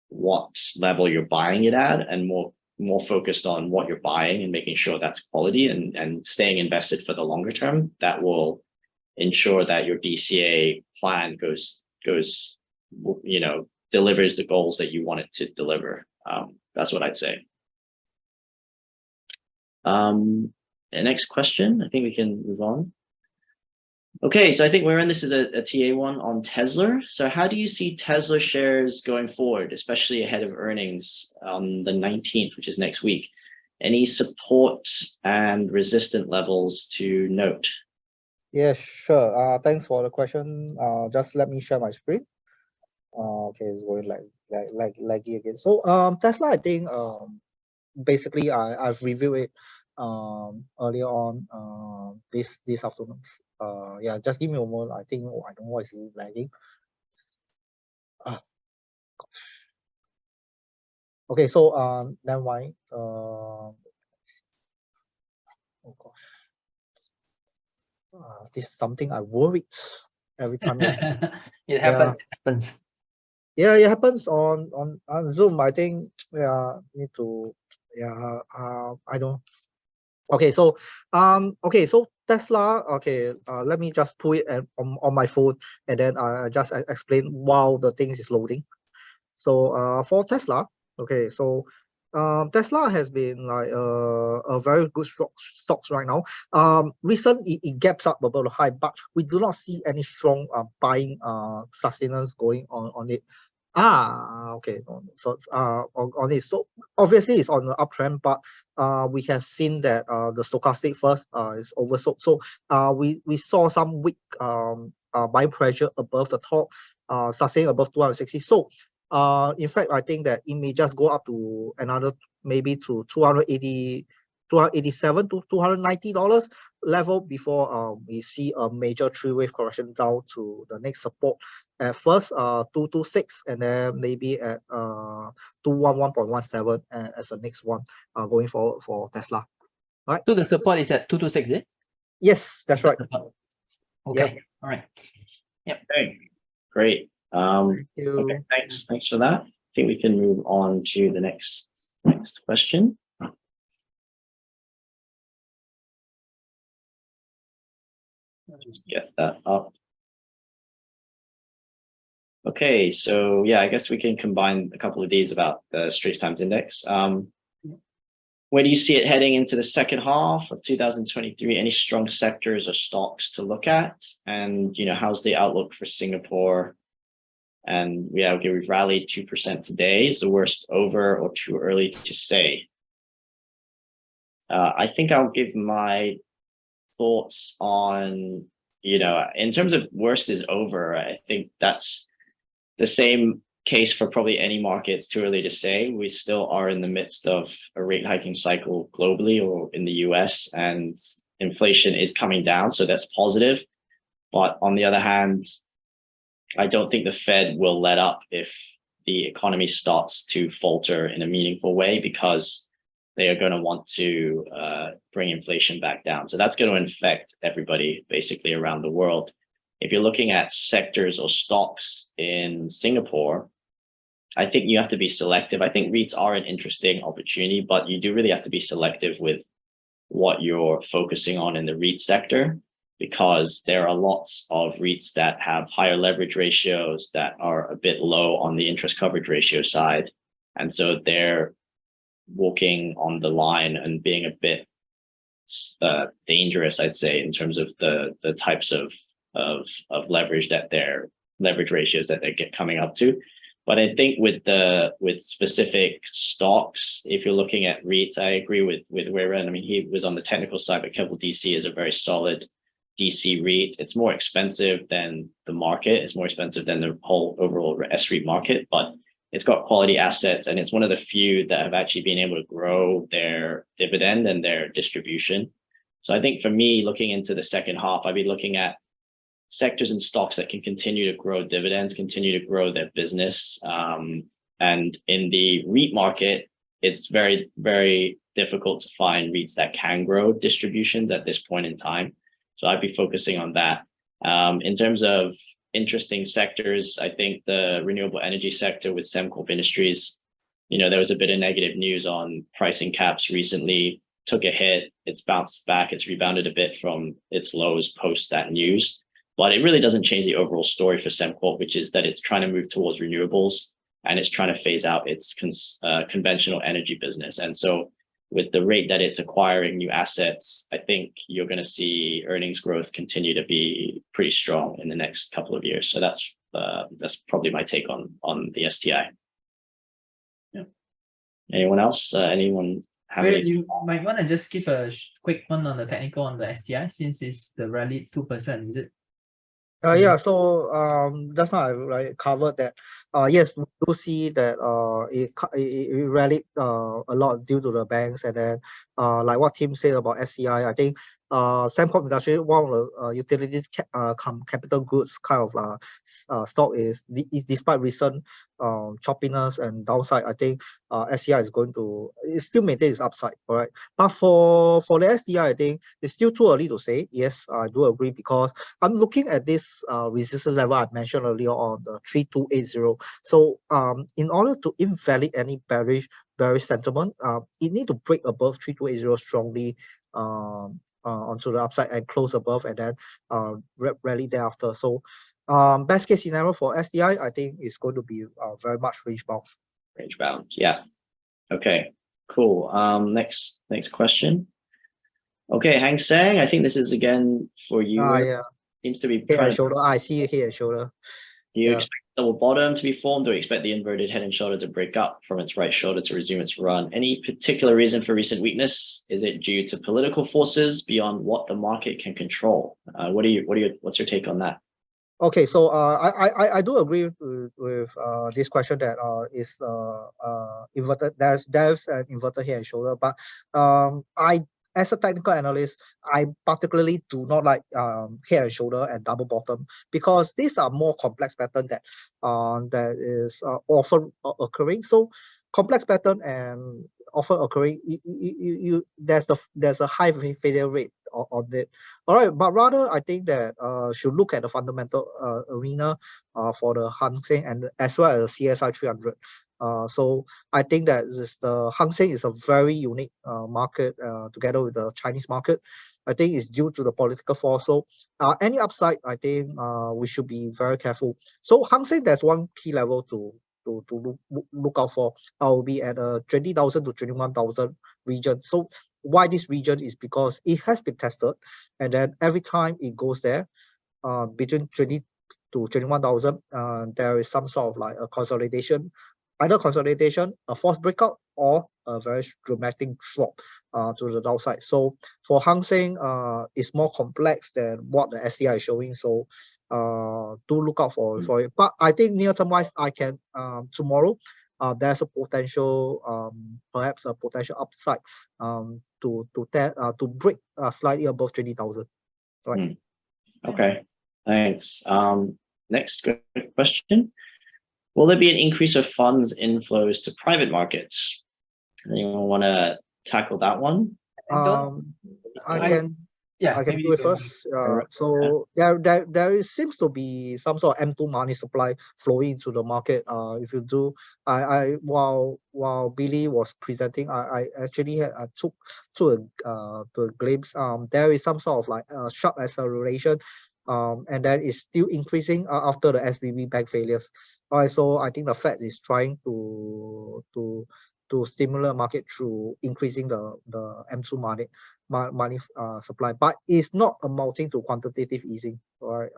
what level you're buying it at, and more focused on what you're buying and making sure that's quality and staying invested for the longer term. That will ensure that your DCA plan goes, delivers the goals that you want it to deliver. That's what I'd say. The next question, I think we can move on. Okay, so I think this is a TA one on Tesla. So how do you see Tesla shares going forward, especially ahead of earnings on the 19th, which is next week? Any support and resistant levels to note? Yeah, sure. Thanks for the question. Just let me share my screen. Okay, it's going laggy again. So Tesla, I think basically I've reviewed it earlier on this afternoon. Yeah, just give me a moment. I don't know why it's lagging. Okay, so then why oh gosh, this is something I worried every time. It happens. Yeah, it happens on Zoom. I think need to I don't. Okay, so Tesla. Okay, let me just put it on my phone, and then I just explain while the things is loading. So for Tesla, okay, so Tesla has been like a very good stocks right now. Recently it gaps up above the high, but we do not see any strong buying sustenance going on it. Okay. So on it, so obviously it's on the uptrend, but we have seen that the stochastic first is oversold. So we saw some weak buy pressure above the top, sustaining above 260. So in fact, I think that it may just go up to another, maybe to 287 to $290 level before we see a major three-wave correction down to the next support at first 226, and then maybe at 211.17 as the next one going forward for Tesla. All right. So the support is at 226, is it? Yes, that's right. Okay. Yep. All right. Yep. Okay, great. Thank you. Okay, thanks for that. I think we can move on to the next question. Let's get that up. Okay, so yeah, I guess we can combine a couple of these about the Straits Times Index. Where do you see it heading into the second half of 2023? Any strong sectors or stocks to look at? And how's the outlook for Singapore? And okay, we've rallied 2% today. Is the worst over or too early to say? I think I'll give my thoughts on, in terms of worst is over. I think that's the same case for probably any market. It's too early to say. We still are in the midst of a rate hiking cycle globally or in the US, and inflation is coming down, so that's positive. But on the other hand, I don't think the Fed will let up if the economy starts to falter in a meaningful way, because they are going to want to bring inflation back down. So that's going to affect everybody basically around the world. If you're looking at sectors or stocks in Singapore, I think you have to be selective. I think REITs are an interesting opportunity, but you do really have to be selective with what you're focusing on in the REIT sector, because there are lots of REITs that have higher leverage ratios that are a bit low on the interest coverage ratio side. And so they're walking on the line and being a bit dangerous, I'd say, in terms of the types of leverage that their leverage ratios that they get coming up to. But I think with specific stocks, if you're looking at REITs, I agree with Weiren. I mean, he was on the technical side, but Keppel DC is a very solid DC REIT. It's more expensive than the market. It's more expensive than the whole overall S-REIT market, but it's got quality assets, and it's one of the few that have actually been able to grow their dividend and their distribution. So I think for me, looking into the second half, I'd be looking at sectors and stocks that can continue to grow dividends, continue to grow their business. And in the REIT market, it's very, very difficult to find REITs that can grow distributions at this point in time. So I'd be focusing on that. In terms of interesting sectors, I think the renewable energy sector with Sembcorp Industries, there was a bit of negative news on pricing caps recently, took a hit, it's bounced back, it's rebounded a bit from its lows post that news. But it really doesn't change the overall story for Sembcorp, which is that it's trying to move towards renewables and it's trying to phase out its conventional energy business. And so with the rate that it's acquiring new assets, I think you're going to see earnings growth continue to be pretty strong in the next couple of years. So that's probably my take on the STI. Yeah. Anyone else? Anyone have any? You might want to just give a quick one on the technical on the STI, since it's the rally 2%, is it? Yeah, so just now I covered that. Yes, we do see that it rallied a lot due to the banks, and then like what Tim said about SCI, I think Sembcorp Industries, one of the utilities capital goods kind of stock is despite recent choppiness and downside, I think SCI is going to still maintain its upside, all right. But for the SDI, I think it's still too early to say. Yes, I do agree, because I'm looking at this resistance level I mentioned earlier on the 3280. So in order to invalidate any bearish sentiment, it need to break above 3280 strongly onto the upside and close above, and then rally thereafter. So best case scenario for SDI, I think is going to be very much range bound. Range bound, yeah. Okay, cool. Next question. Okay, Hang Seng, I think this is again for you. Yeah. Seems to be head and shoulder. I see it here and shoulder. Do you expect double bottom to be formed, or expect the inverted head and shoulder to break up from its right shoulder to resume its run? Any particular reason for recent weakness? Is it due to political forces beyond what the market can control? What's your take on that? Okay, so I do agree with this question that is inverted. There's an inverted head and shoulder, but as a technical analyst, I particularly do not like head and shoulder and double bottom, because these are more complex pattern that is often occurring. So complex pattern and often occurring, there's a high failure rate on it. All right, but rather I think that should look at the fundamental arena for the Hang Seng and as well as CSI 300. So I think that the Hang Seng is a very unique market together with the Chinese market. I think it's due to the political force. So any upside, I think we should be very careful. So Hang Seng, there's one key level to look out for. Will be at 20,000 to 21,000 region. So why this region is because it has been tested, and then every time it goes there, between 20 to 21,000, there is some sort of like a consolidation, either consolidation, a false breakout, or a very dramatic drop to the downside. So for Hang Seng, it's more complex than what the SDI is showing. So do look out for it. But I think near term wise, I can tomorrow there's a potential perhaps a potential upside to break slightly above 20,000. Right. Okay, thanks. Next question. Will there be an increase of funds inflows to private markets? Anyone want to tackle that one? I can do it first. So there seems to be some sort of M2 money supply flowing into the market. If you do, while Billy was presenting, I actually took to a glimpse. There is some sort of like sharp acceleration, and then it's still increasing after the SVB bank failures. All right, so I think the Fed is trying to stimulate market through increasing the M2 money supply, but it's not amounting to quantitative easing. All right,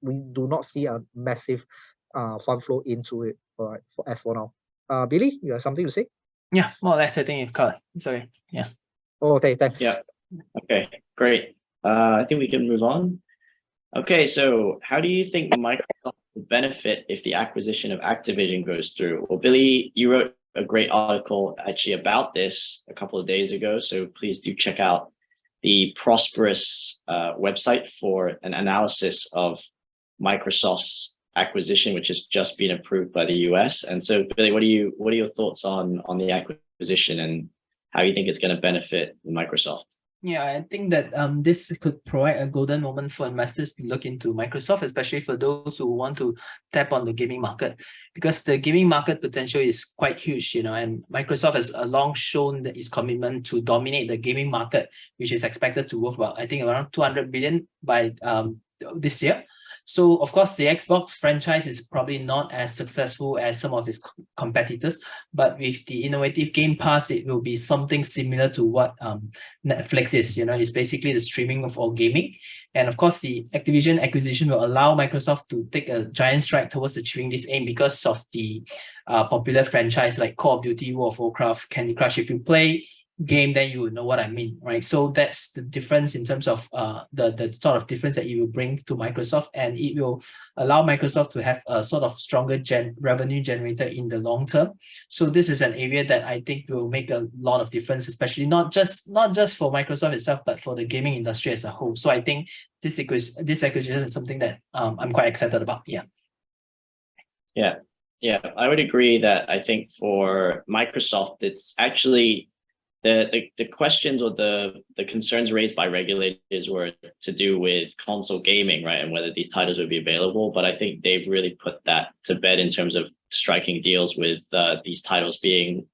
we do not see a massive fund flow into it. All right, as for now. Billy, you have something to say? Yeah, more or less I think you've covered. Sorry. Yeah. Oh, okay, thanks. Yeah. Okay, great. I think we can move on. Okay, so how do you think Microsoft will benefit if the acquisition of Activision goes through? Well, Billy, you wrote a great article actually about this a couple of days ago, so please do check out the ProsperUS website for an analysis of Microsoft's acquisition, which has just been approved by the US. And so, Billy, what are your thoughts on the acquisition and how you think it's going to benefit Microsoft? Yeah, I think that this could provide a golden moment for investors to look into Microsoft, especially for those who want to tap on the gaming market, because the gaming market potential is quite huge, and Microsoft has long shown that its commitment to dominate the gaming market, which is expected to worth about, I think, around 200 billion by this year. So of course, the Xbox franchise is probably not as successful as some of its competitors, but with the innovative Game Pass, it will be something similar to what Netflix is. It's basically the streaming of all gaming. And of course, the Activision acquisition will allow Microsoft to take a giant stride towards achieving this aim because of the popular franchise like Call of Duty, World of Warcraft, Candy Crush. If you play game, then you will know what I mean, right? So that's the difference in terms of the sort of difference that you will bring to Microsoft, and it will allow Microsoft to have a sort of stronger revenue generator in the long term. So this is an area that I think will make a lot of difference, especially not just for Microsoft itself, but for the gaming industry as a whole. So I think this acquisition is something that I'm quite excited about. Yeah, I would agree that I think for Microsoft, it's actually the questions or the concerns raised by regulators were to do with console gaming, right, and whether these titles would be available. But I think they've really put that to bed in terms of striking deals with these titles being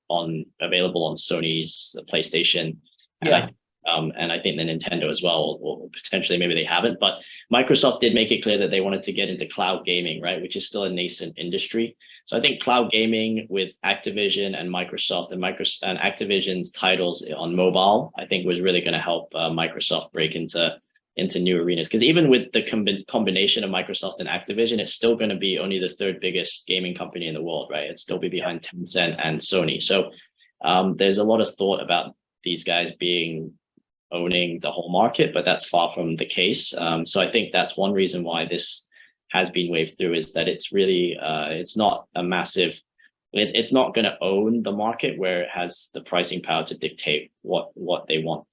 available on Sony's PlayStation. And I think the Nintendo as well, or potentially maybe they haven't. But Microsoft did make it clear that they wanted to get into cloud gaming, right, which is still a nascent industry. So I think cloud gaming with Activision and Microsoft and Activision's titles on mobile, I think was really going to help Microsoft break into new arenas. Because even with the combination of Microsoft and Activision, it's still going to be only the third biggest gaming company in the world, right? It's still be behind Tencent and Sony. So there's a lot of thought about these guys owning the whole market, but that's far from the case. So I think that's one reason why this has been waved through, is that it's really it's not a massive, it's not going to own the market where it has the pricing power to dictate what they want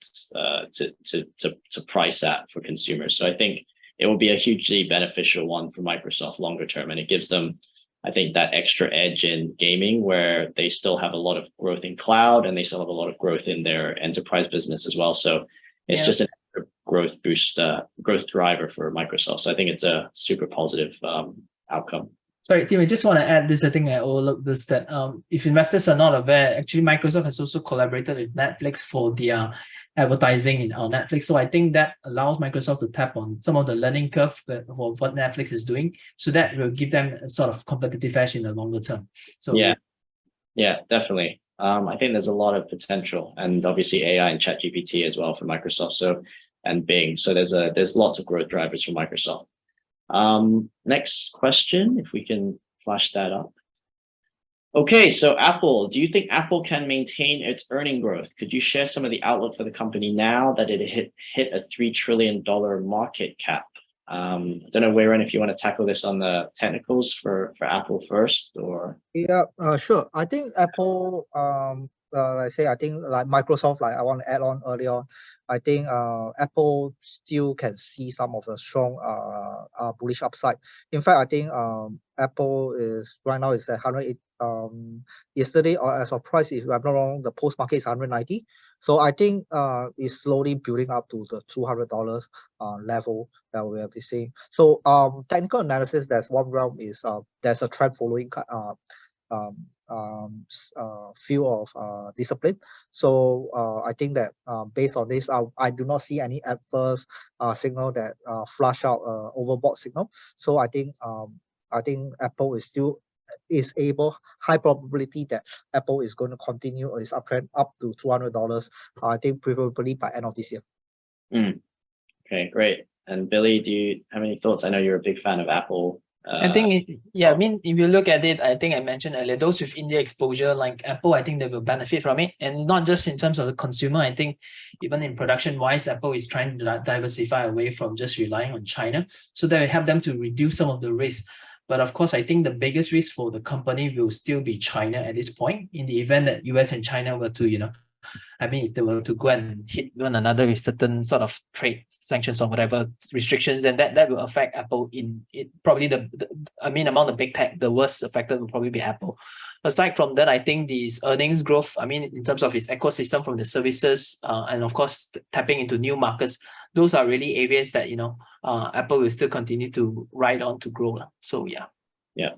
to price at for consumers. So I think it will be a hugely beneficial one for Microsoft longer term, and it gives them, I think, that extra edge in gaming where they still have a lot of growth in cloud and they still have a lot of growth in their enterprise business as well. So it's just a growth boost, growth driver for Microsoft. So I think it's a super positive outcome. Sorry, Tim, I just want to add this. I think I overlooked this, that if investors are not aware, actually Microsoft has also collaborated with Netflix for their advertising on Netflix. So I think that allows Microsoft to tap on some of the learning curve of what Netflix is doing. So that will give them a sort of competitive edge in the longer term. So yeah, definitely. I think there's a lot of potential, and obviously AI and ChatGPT as well for Microsoft. So, and Bing. So there's lots of growth drivers for Microsoft. Next question, if we can flash that up. Okay, so Apple, do you think Apple can maintain its earning growth? Could you share some of the outlook for the company now that it hit a $3 trillion market cap? I don't know, Wei Ren, if you want to tackle this on the technicals for Apple first, or sure. I think Apple, I think like Microsoft, like I want to add on earlier on, I think Apple still can see some of the strong bullish upside. In fact, I think Apple is right now is at 108. Yesterday, or as of price, if I'm not wrong, the post market is 190. So I think it's slowly building up to the $200 level that we have been seeing. So technical analysis, there's one realm is there's a trend following feel of discipline. So I think that based on this, I do not see any adverse signal that flush out overbought signal. So I think Apple is able, high probability that Apple is going to continue its uptrend up to $200. I think preferably by end of this year. Okay, great. And Billy, do you have any thoughts? I know you're a big fan of Apple. I think, I mean, if you look at it, I think I mentioned earlier, those with India exposure like Apple, I think they will benefit from it. And not just in terms of the consumer, I think even in production-wise, Apple is trying to diversify away from just relying on China. So that will help them to reduce some of the risk. But of course, I think the biggest risk for the company will still be China at this point, in the event that US and China were to, I mean, if they were to go and hit one another with certain sort of trade sanctions or whatever restrictions, then that will affect Apple in it. Probably among the big tech, the worst affected will probably be Apple. aside from that, I think these earnings growth, I mean, in terms of its ecosystem from the services, and of course, tapping into new markets, those are really areas that, Apple will still continue to ride on to grow. So, yeah. Yeah.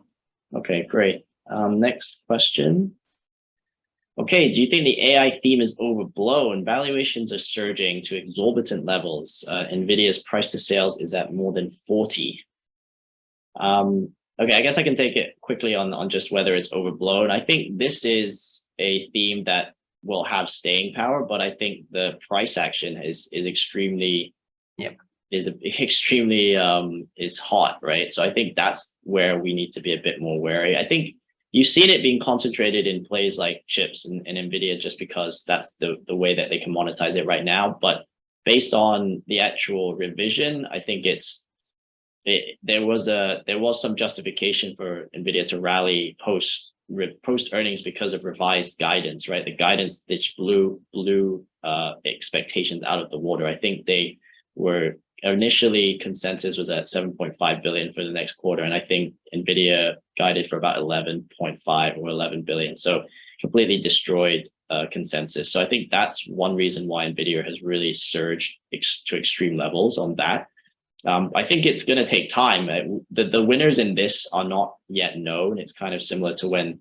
Okay, great. Next question. Okay, do you think the AI theme is overblown? Valuations are surging to exorbitant levels. NVIDIA's price to sales is at more than 40. Okay, I guess I can take it quickly on just whether it's overblown. I think this is a theme that will have staying power, but I think the price action is extremely, is hot, right? So I think that's where we need to be a bit more wary. I think you've seen it being concentrated in plays like chips and NVIDIA just because that's the way that they can monetize it right now. But based on the actual revision, I think there was some justification for NVIDIA to rally post earnings because of revised guidance, right? The guidance that blew expectations out of the water. I think they were initially consensus was at 7.5 billion for the next quarter, and I think NVIDIA guided for about 11.5 or 11 billion. So completely destroyed consensus. So I think that's one reason why NVIDIA has really surged to extreme levels on that. I think it's going to take time. The winners in this are not yet known. It's kind of similar to when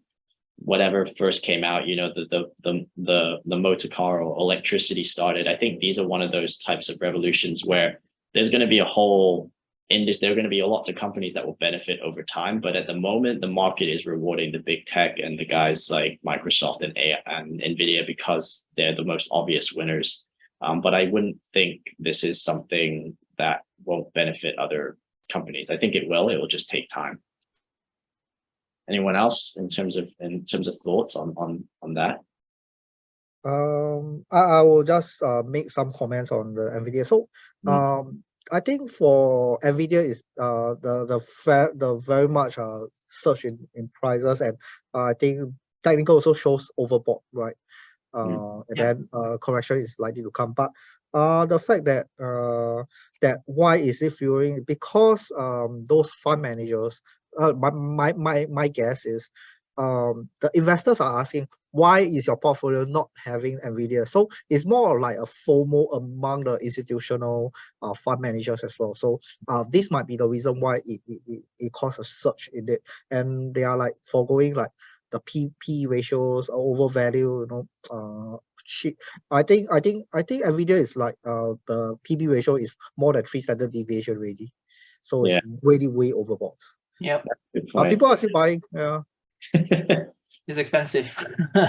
whatever first came out, the motor car or electricity started. I think these are one of those types of revolutions where there's going to be a whole industry. There are going to be lots of companies that will benefit over time. But at the moment, the market is rewarding the big tech and the guys like Microsoft and NVIDIA because they're the most obvious winners. But I wouldn't think this is something that won't benefit other companies. I think it will just take time. Anyone else in terms of thoughts on that? I will just make some comments on the NVIDIA. So I think for NVIDIA is the very much surge in prices, and I think technical also shows overbought, right? And then correction is likely to come. But the fact that that why is it fueling? Because those fund managers, my guess is the investors are asking, why is your portfolio not having NVIDIA? So it's more like a FOMO among the institutional fund managers as well. So this might be the reason why it caused a surge in it, and they are like foregoing like the P ratios are overvalued, I think NVIDIA is like the PB ratio is more than 3 standard deviation already, so it's really way overbought. Yep. People are still buying. Yeah. It's expensive.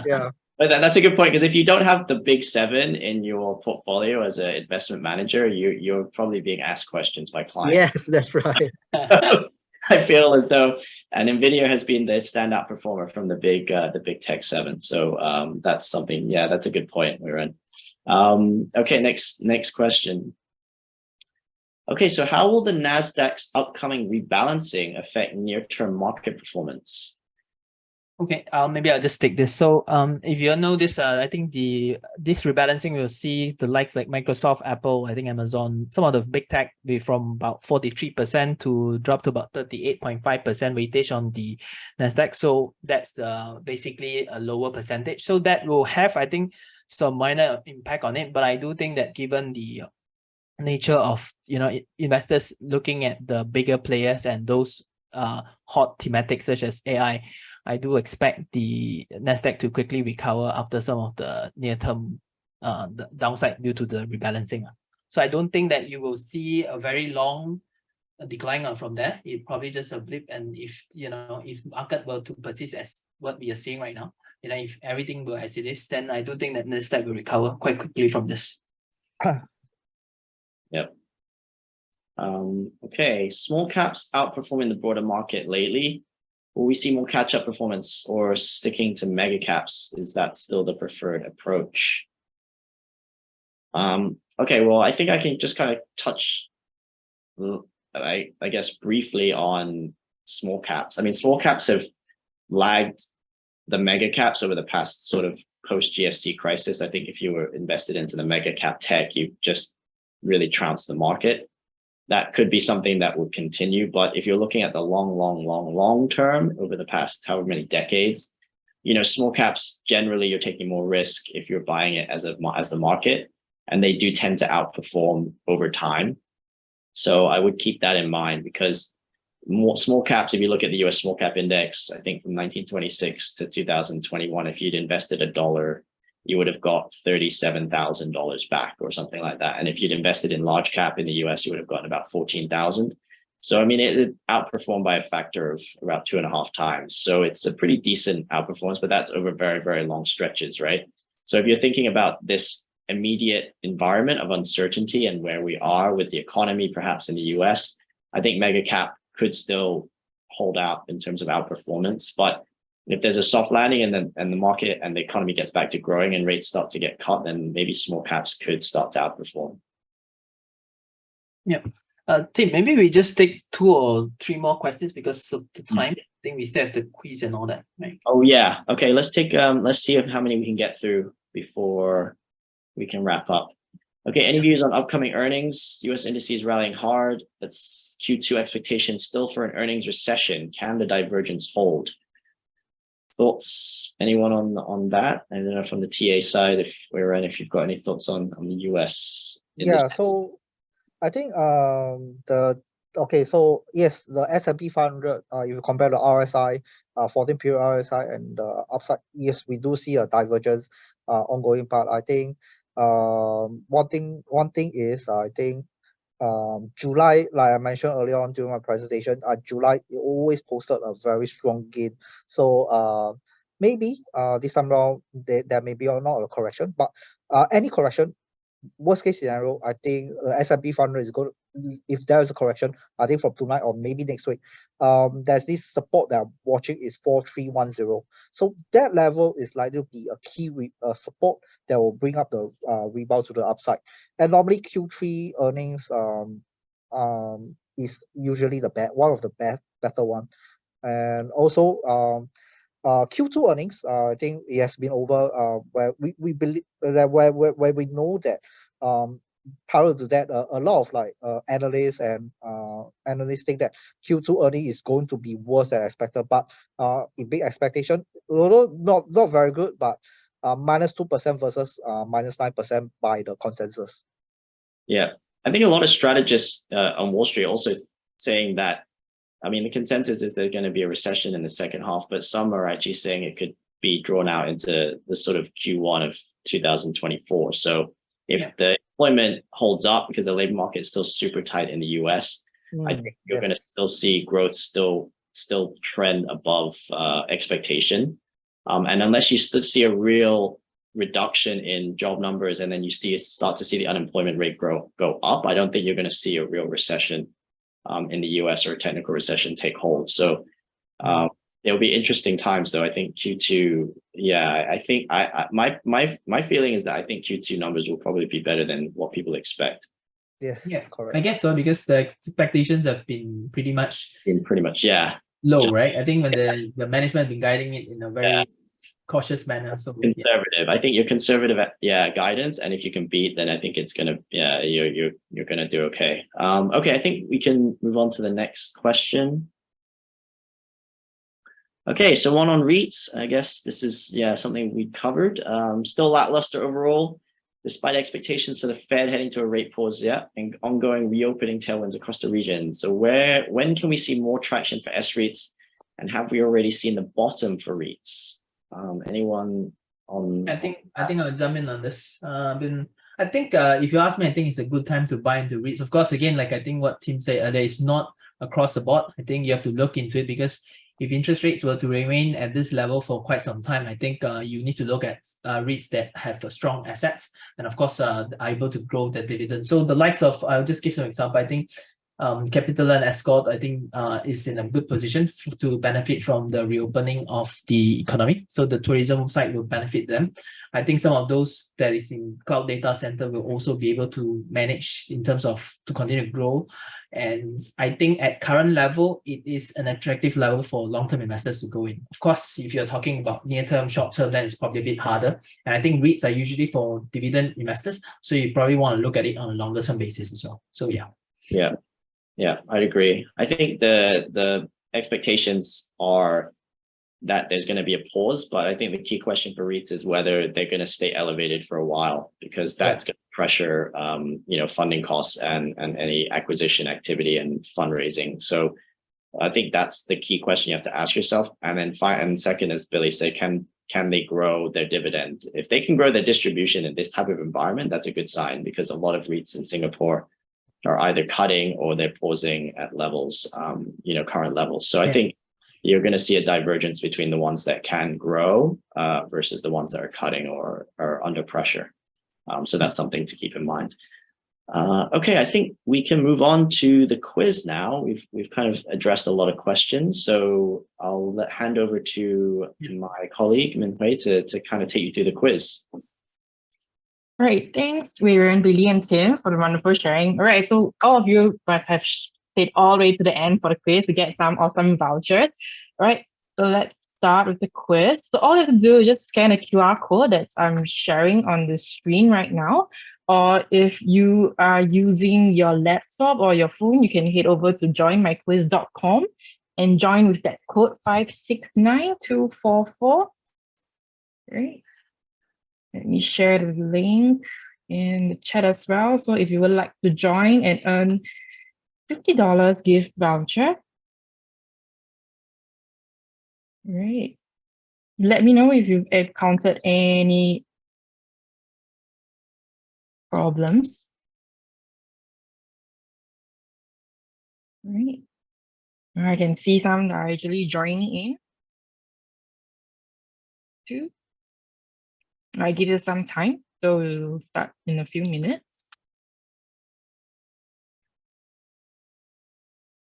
Yeah. But that's a good point, because if you don't have the big seven in your portfolio as an investment manager, you're probably being asked questions by clients. Yes, that's right. I feel as though, and NVIDIA has been the standout performer from the big tech seven. So that's something. Yeah, that's a good point, Liren. Okay, next question. Okay, so how will the Nasdaq's upcoming rebalancing affect near-term market performance? Okay, maybe I'll just take this. So if you know this, I think this rebalancing will see the likes like Microsoft, Apple, I think Amazon, some of the big tech be from about 43% to drop to about 38.5% weightage on the Nasdaq. So that's basically a lower percentage. So that will have, I think, some minor impact on it. But I do think that given the nature of investors looking at the bigger players and those hot thematics such as AI, I do expect the Nasdaq to quickly recover after some of the near-term downside due to the rebalancing. So I don't think that you will see a very long decline from there. It probably just a blip, and if market were to persist as what we are seeing right now, if everything were as it is, then I do think that Nasdaq will recover quite quickly from this. Yep. Okay, small caps outperforming the broader market lately. Will we see more catch-up performance or sticking to mega caps? Is that still the preferred approach? Okay, well, I think I can just kind of touch, I guess, briefly on small caps. I mean, small caps have lagged the mega caps over the past sort of post-GFC crisis. I think if you were invested into the mega cap tech, you just really trounced the market. That could be something that will continue. But if you're looking at the long term over the past however many decades, small caps, generally you're taking more risk if you're buying it as the market, and they do tend to outperform over time. So I would keep that in mind, because more small caps, if you look at the US small cap index, I think from 1926 to 2021, if you'd invested $1, you would have got $37,000 back or something like that. And if you'd invested in large cap in the US, you would have gotten about 14,000. So, I mean, it outperformed by a factor of about 2.5 times. So it's a pretty decent outperformance, but that's over very, very long stretches, right? So if you're thinking about this immediate environment of uncertainty and where we are with the economy, perhaps in the US, I think mega cap could still hold out in terms of outperformance. But if there's a soft landing and the market and the economy gets back to growing and rates start to get cut, then maybe small caps could start to outperform. Yeah. Tim, maybe we just take 2 or 3 more questions because of the time. I think we still have the quiz and all that, right? Oh yeah. Okay, let's take let's see how many we can get through before we can wrap up. Okay, any views on upcoming earnings? US indices rallying hard. That's Q2 expectations still for an earnings recession. Can the divergence hold? Thoughts? Anyone on that? I don't know from the TA side if you've got any thoughts on the US. Yeah, so I think so yes, the S&P 500, if you compare the RSI, 14 period RSI and the upside, yes, we do see a divergence ongoing. But I think one thing is I think July, like I mentioned earlier on during my presentation, July it always posted a very strong gain. So maybe this time around there may be not a correction, but any correction, worst case scenario, I think S&P 500 is going to, if there is a correction, I think from tonight or maybe next week, there's this support that I'm watching is 4310. So that level is likely to be a key support that will bring up the rebound to the upside. And normally Q3 earnings is usually one of the better one. And also Q2 earnings, I think it has been over where we believe where we know that parallel to that, a lot of analysts think that Q2 earning is going to be worse than expected. But in big expectation, although not very good, but -2% versus -9% by the consensus. Yeah, I think a lot of strategists on Wall Street also saying that. I mean, the consensus is there's going to be a recession in the second half, but some are actually saying it could be drawn out into the sort of Q1 of 2024. So if the employment holds up, because the labor market is still super tight in the US, I think you're going to still see growth still trend above expectation. And unless you see a real reduction in job numbers and then you start to see the unemployment rate go up, I don't think you're going to see a real recession in the US or a technical recession take hold. So it'll be interesting times, though. I think Q2, yeah, I think my feeling is that I think Q2 numbers will probably be better than what people expect. Yes, yeah, correct. I guess so, because the expectations have been pretty much low, right? I think when the management has been guiding it in a very cautious manner. So conservative. I think you're conservative at guidance, and if you can beat, then I think it's gonna you're gonna do okay. Okay, I think we can move on to the next question. Okay, so one on REITs. I guess this is something we covered. Still lackluster overall, despite expectations for the Fed heading to a rate pause, and ongoing reopening tailwinds across the region. So when can we see more traction for S-REITs, and have we already seen the bottom for REITs? Anyone on? I think I'll jump in on this. I think if you ask me, I think it's a good time to buy into REITs. Of course, again, like I think what Tim said earlier, it's not across the board. I think you have to look into it, because if interest rates were to remain at this level for quite some time, I think you need to look at REITs that have strong assets and, of course, are able to grow the dividend. So the likes of, I'll just give some example. I think Capital and Escort, I think, is in a good position to benefit from the reopening of the economy. So the tourism side will benefit them. I think some of those that is in cloud data center will also be able to manage in terms of to continue to grow. And I think at current level, it is an attractive level for long-term investors to go in. Of course, if you're talking about near-term, short-term, then it's probably a bit harder. And I think REITs are usually for dividend investors. So you probably want to look at it on a longer-term basis as well. So Yeah, I'd agree. I think the expectations are that there's going to be a pause, but I think the key question for REITs is whether they're going to stay elevated for a while, because that's going to pressure, funding costs and any acquisition activity and fundraising. So I think that's the key question you have to ask yourself. And then and second, as Billy said, can they grow their dividend? If they can grow their distribution in this type of environment, that's a good sign, because a lot of REITs in Singapore are either cutting or they're pausing at levels, current levels. So I think you're going to see a divergence between the ones that can grow versus the ones that are cutting or are under pressure. So that's something to keep in mind. Okay, I think we can move on to the quiz now. We've kind of addressed a lot of questions, so I'll hand over to my colleague Min Hui to kind of take you through the quiz. All right, thanks, Weiren, Billy, and Tim for the wonderful sharing. All right, so all of you must have stayed all the way to the end for the quiz to get some awesome vouchers. All right, so let's start with the quiz. So all you have to do is just scan the QR code that I'm sharing on the screen right now. Or if you are using your laptop or your phone, you can head over to joinmyquiz.com and join with that code 569244. Right. Let me share the link in the chat as well. So if you would like to join and earn $50 gift voucher. Right. Let me know if you've encountered any problems. Right. I can see some are actually joining in too. I give you some time, so we'll start in a few minutes.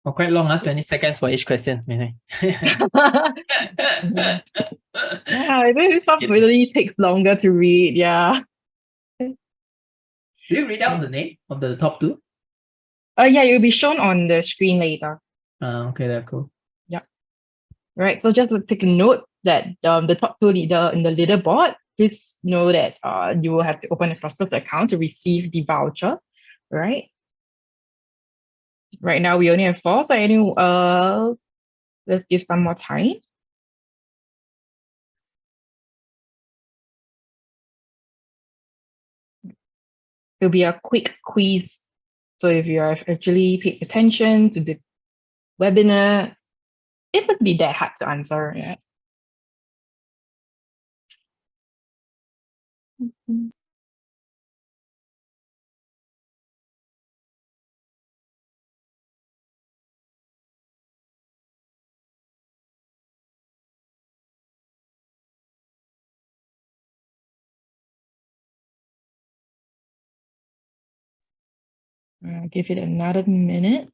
Oh, quite long, 20 seconds for each question. Yeah, I think some really takes longer to read. Yeah. Do you read out the name of the top two? Yeah, it will be shown on the screen later. Okay, that's cool. Yeah. Right. So just take a note that the top two leader in the leaderboard, please know that you will have to open a ProsperUS account to receive the voucher. Right. Right now we only have 4, so anyway, let's give some more time. It'll be a quick quiz. So if you have actually paid attention to the webinar, it wouldn't be that hard to answer. Yeah. I'll give it another minute.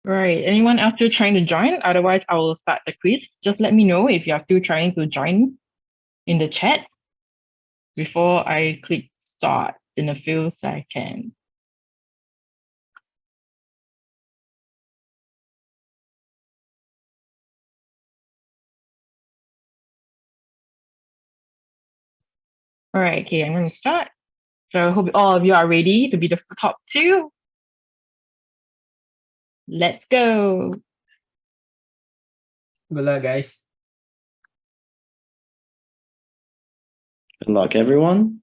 Right. Anyone else still trying to join? Otherwise, I will start the quiz. Just let me know if you are still trying to join in the chat before I click start in a few seconds. All right. Okay, I'm going to start. So I hope all of you are ready to be the top 2. Let's go. Good luck, guys. Good luck, everyone.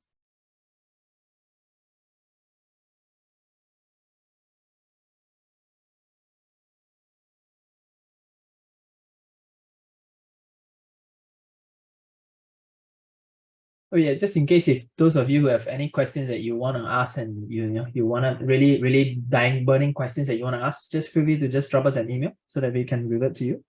Oh yeah, just in case if those of you who have any questions that you want to ask and you want to really dying burning questions that you want to ask, just feel free to just drop us an email so that we can revert to you.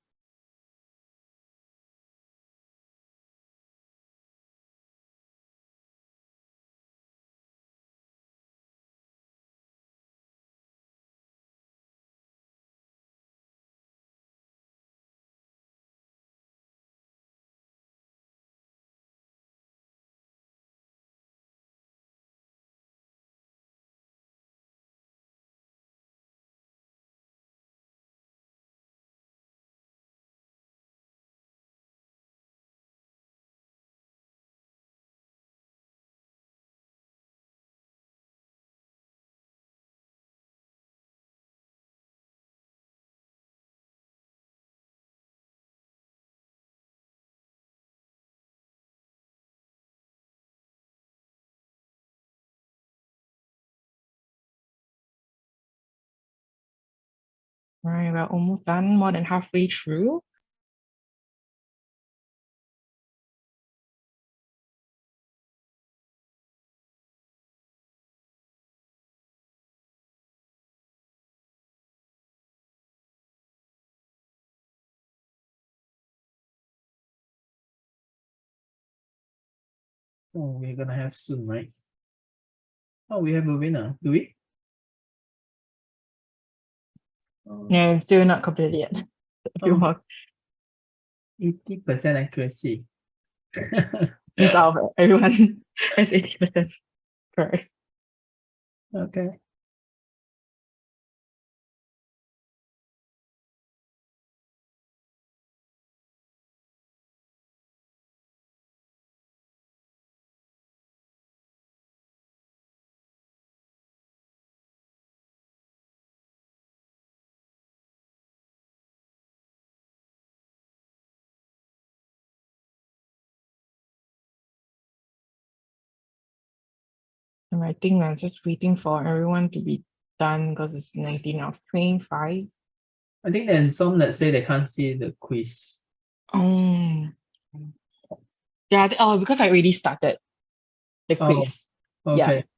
All right, we're almost done, more than halfway through. Oh, we're gonna have soon, right? Oh, we have a winner, do we? No, it's still not completed yet. A few Oh. more 80% accuracy. things out of everyone has 80%. Correct. Okay. And I think I'm just waiting for everyone to be done because it's 19 of 25. I think there's some that say they can't see the quiz. Oh. Yeah, because I already started the Oh, quiz. okay. Yes.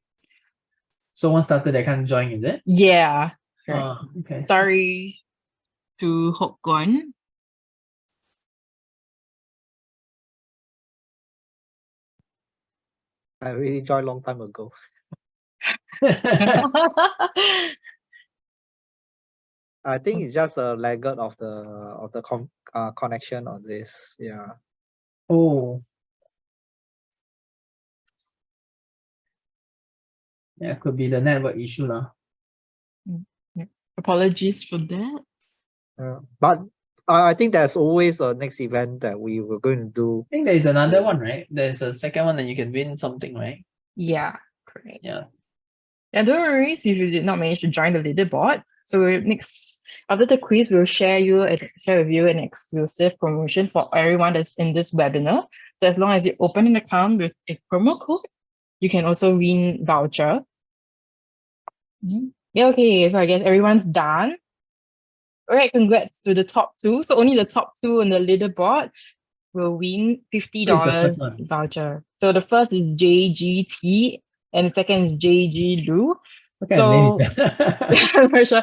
So once started, they can't join, is it? Yeah. Correct. Okay. Sorry to Hope Gone. I really joined long time ago. I think it's just a laggard of the connection of this. Yeah. Oh. Yeah, could be the network issue now. Apologies for that. But I think there's always a next event that we were going to do. I think there is another one, right? There's a second one that you can win something, right? Yeah, correct. Yeah. Yeah, don't worry if you did not manage to join the leaderboard. So after the quiz, we'll share with you an exclusive promotion for everyone that's in this webinar. So as long as you open an account with a promo code, you can also win voucher. Yeah, okay. So I guess everyone's done. All right, congrats to the top two. So only the top two on the leaderboard will win $50 voucher. So the first is JGT and the second is JG Lu. Okay, So for sure.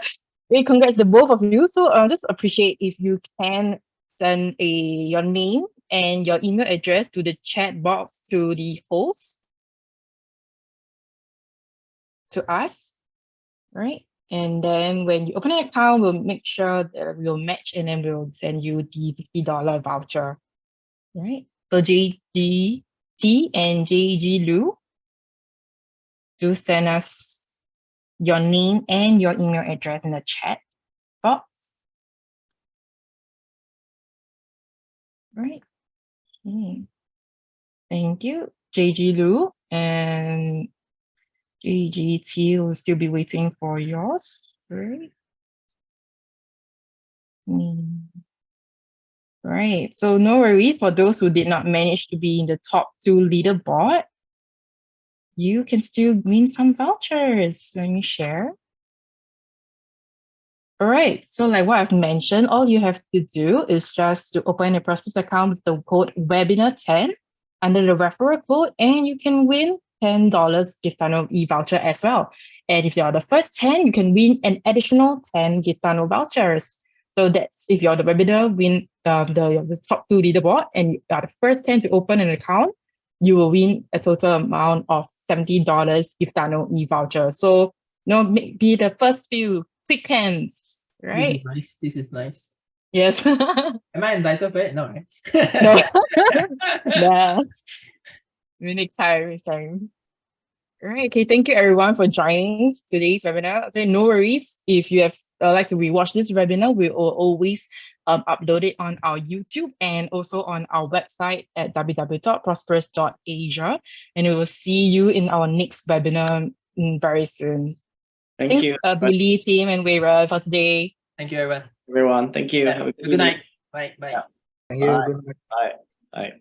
Hey, congrats to both of you. So just appreciate if you can send your name and your email address to the chat box to the host, to us, right? And then when you open an account, we'll make sure that we'll match and then we'll send you the $50 voucher, right? So JGT and JG Lu, do send us your name and your email address in the chat box. Right. Okay. Thank you, JG Lu, and JGT will still be waiting for yours. Right. Right. So no worries for those who did not manage to be in the top two leaderboard. You can still win some vouchers. Let me share. All right, so like what I've mentioned, all you have to do is just to open a ProsperUS account with the code webinar10 under the referral code, and you can win $10 gift tunnel e-voucher as well. And if you're the first 10, you can win an additional 10 gift tunnel vouchers. So that's if you're the webinar win the top two leaderboard and you are the first 10 to open an account, you will win a total amount of $70 gift tunnel e-voucher. So be the first few quick hands, right? This is nice. Yes. Am I entitled for it? No, right? No. Yeah. Next time. All right. Okay. Thank you everyone for joining today's webinar. Okay, no worries. If you have like to rewatch this webinar, we will always upload it on our YouTube and also on our website at www.prosperus.asia. And we will see you in our next webinar very soon. Thank you. Billy, team, and Weira for today. Thank you, everyone. Everyone, thank you. Yeah. Have a Good night. Bye. Bye. Yeah. Thank you. Bye. Good night. Bye. Bye.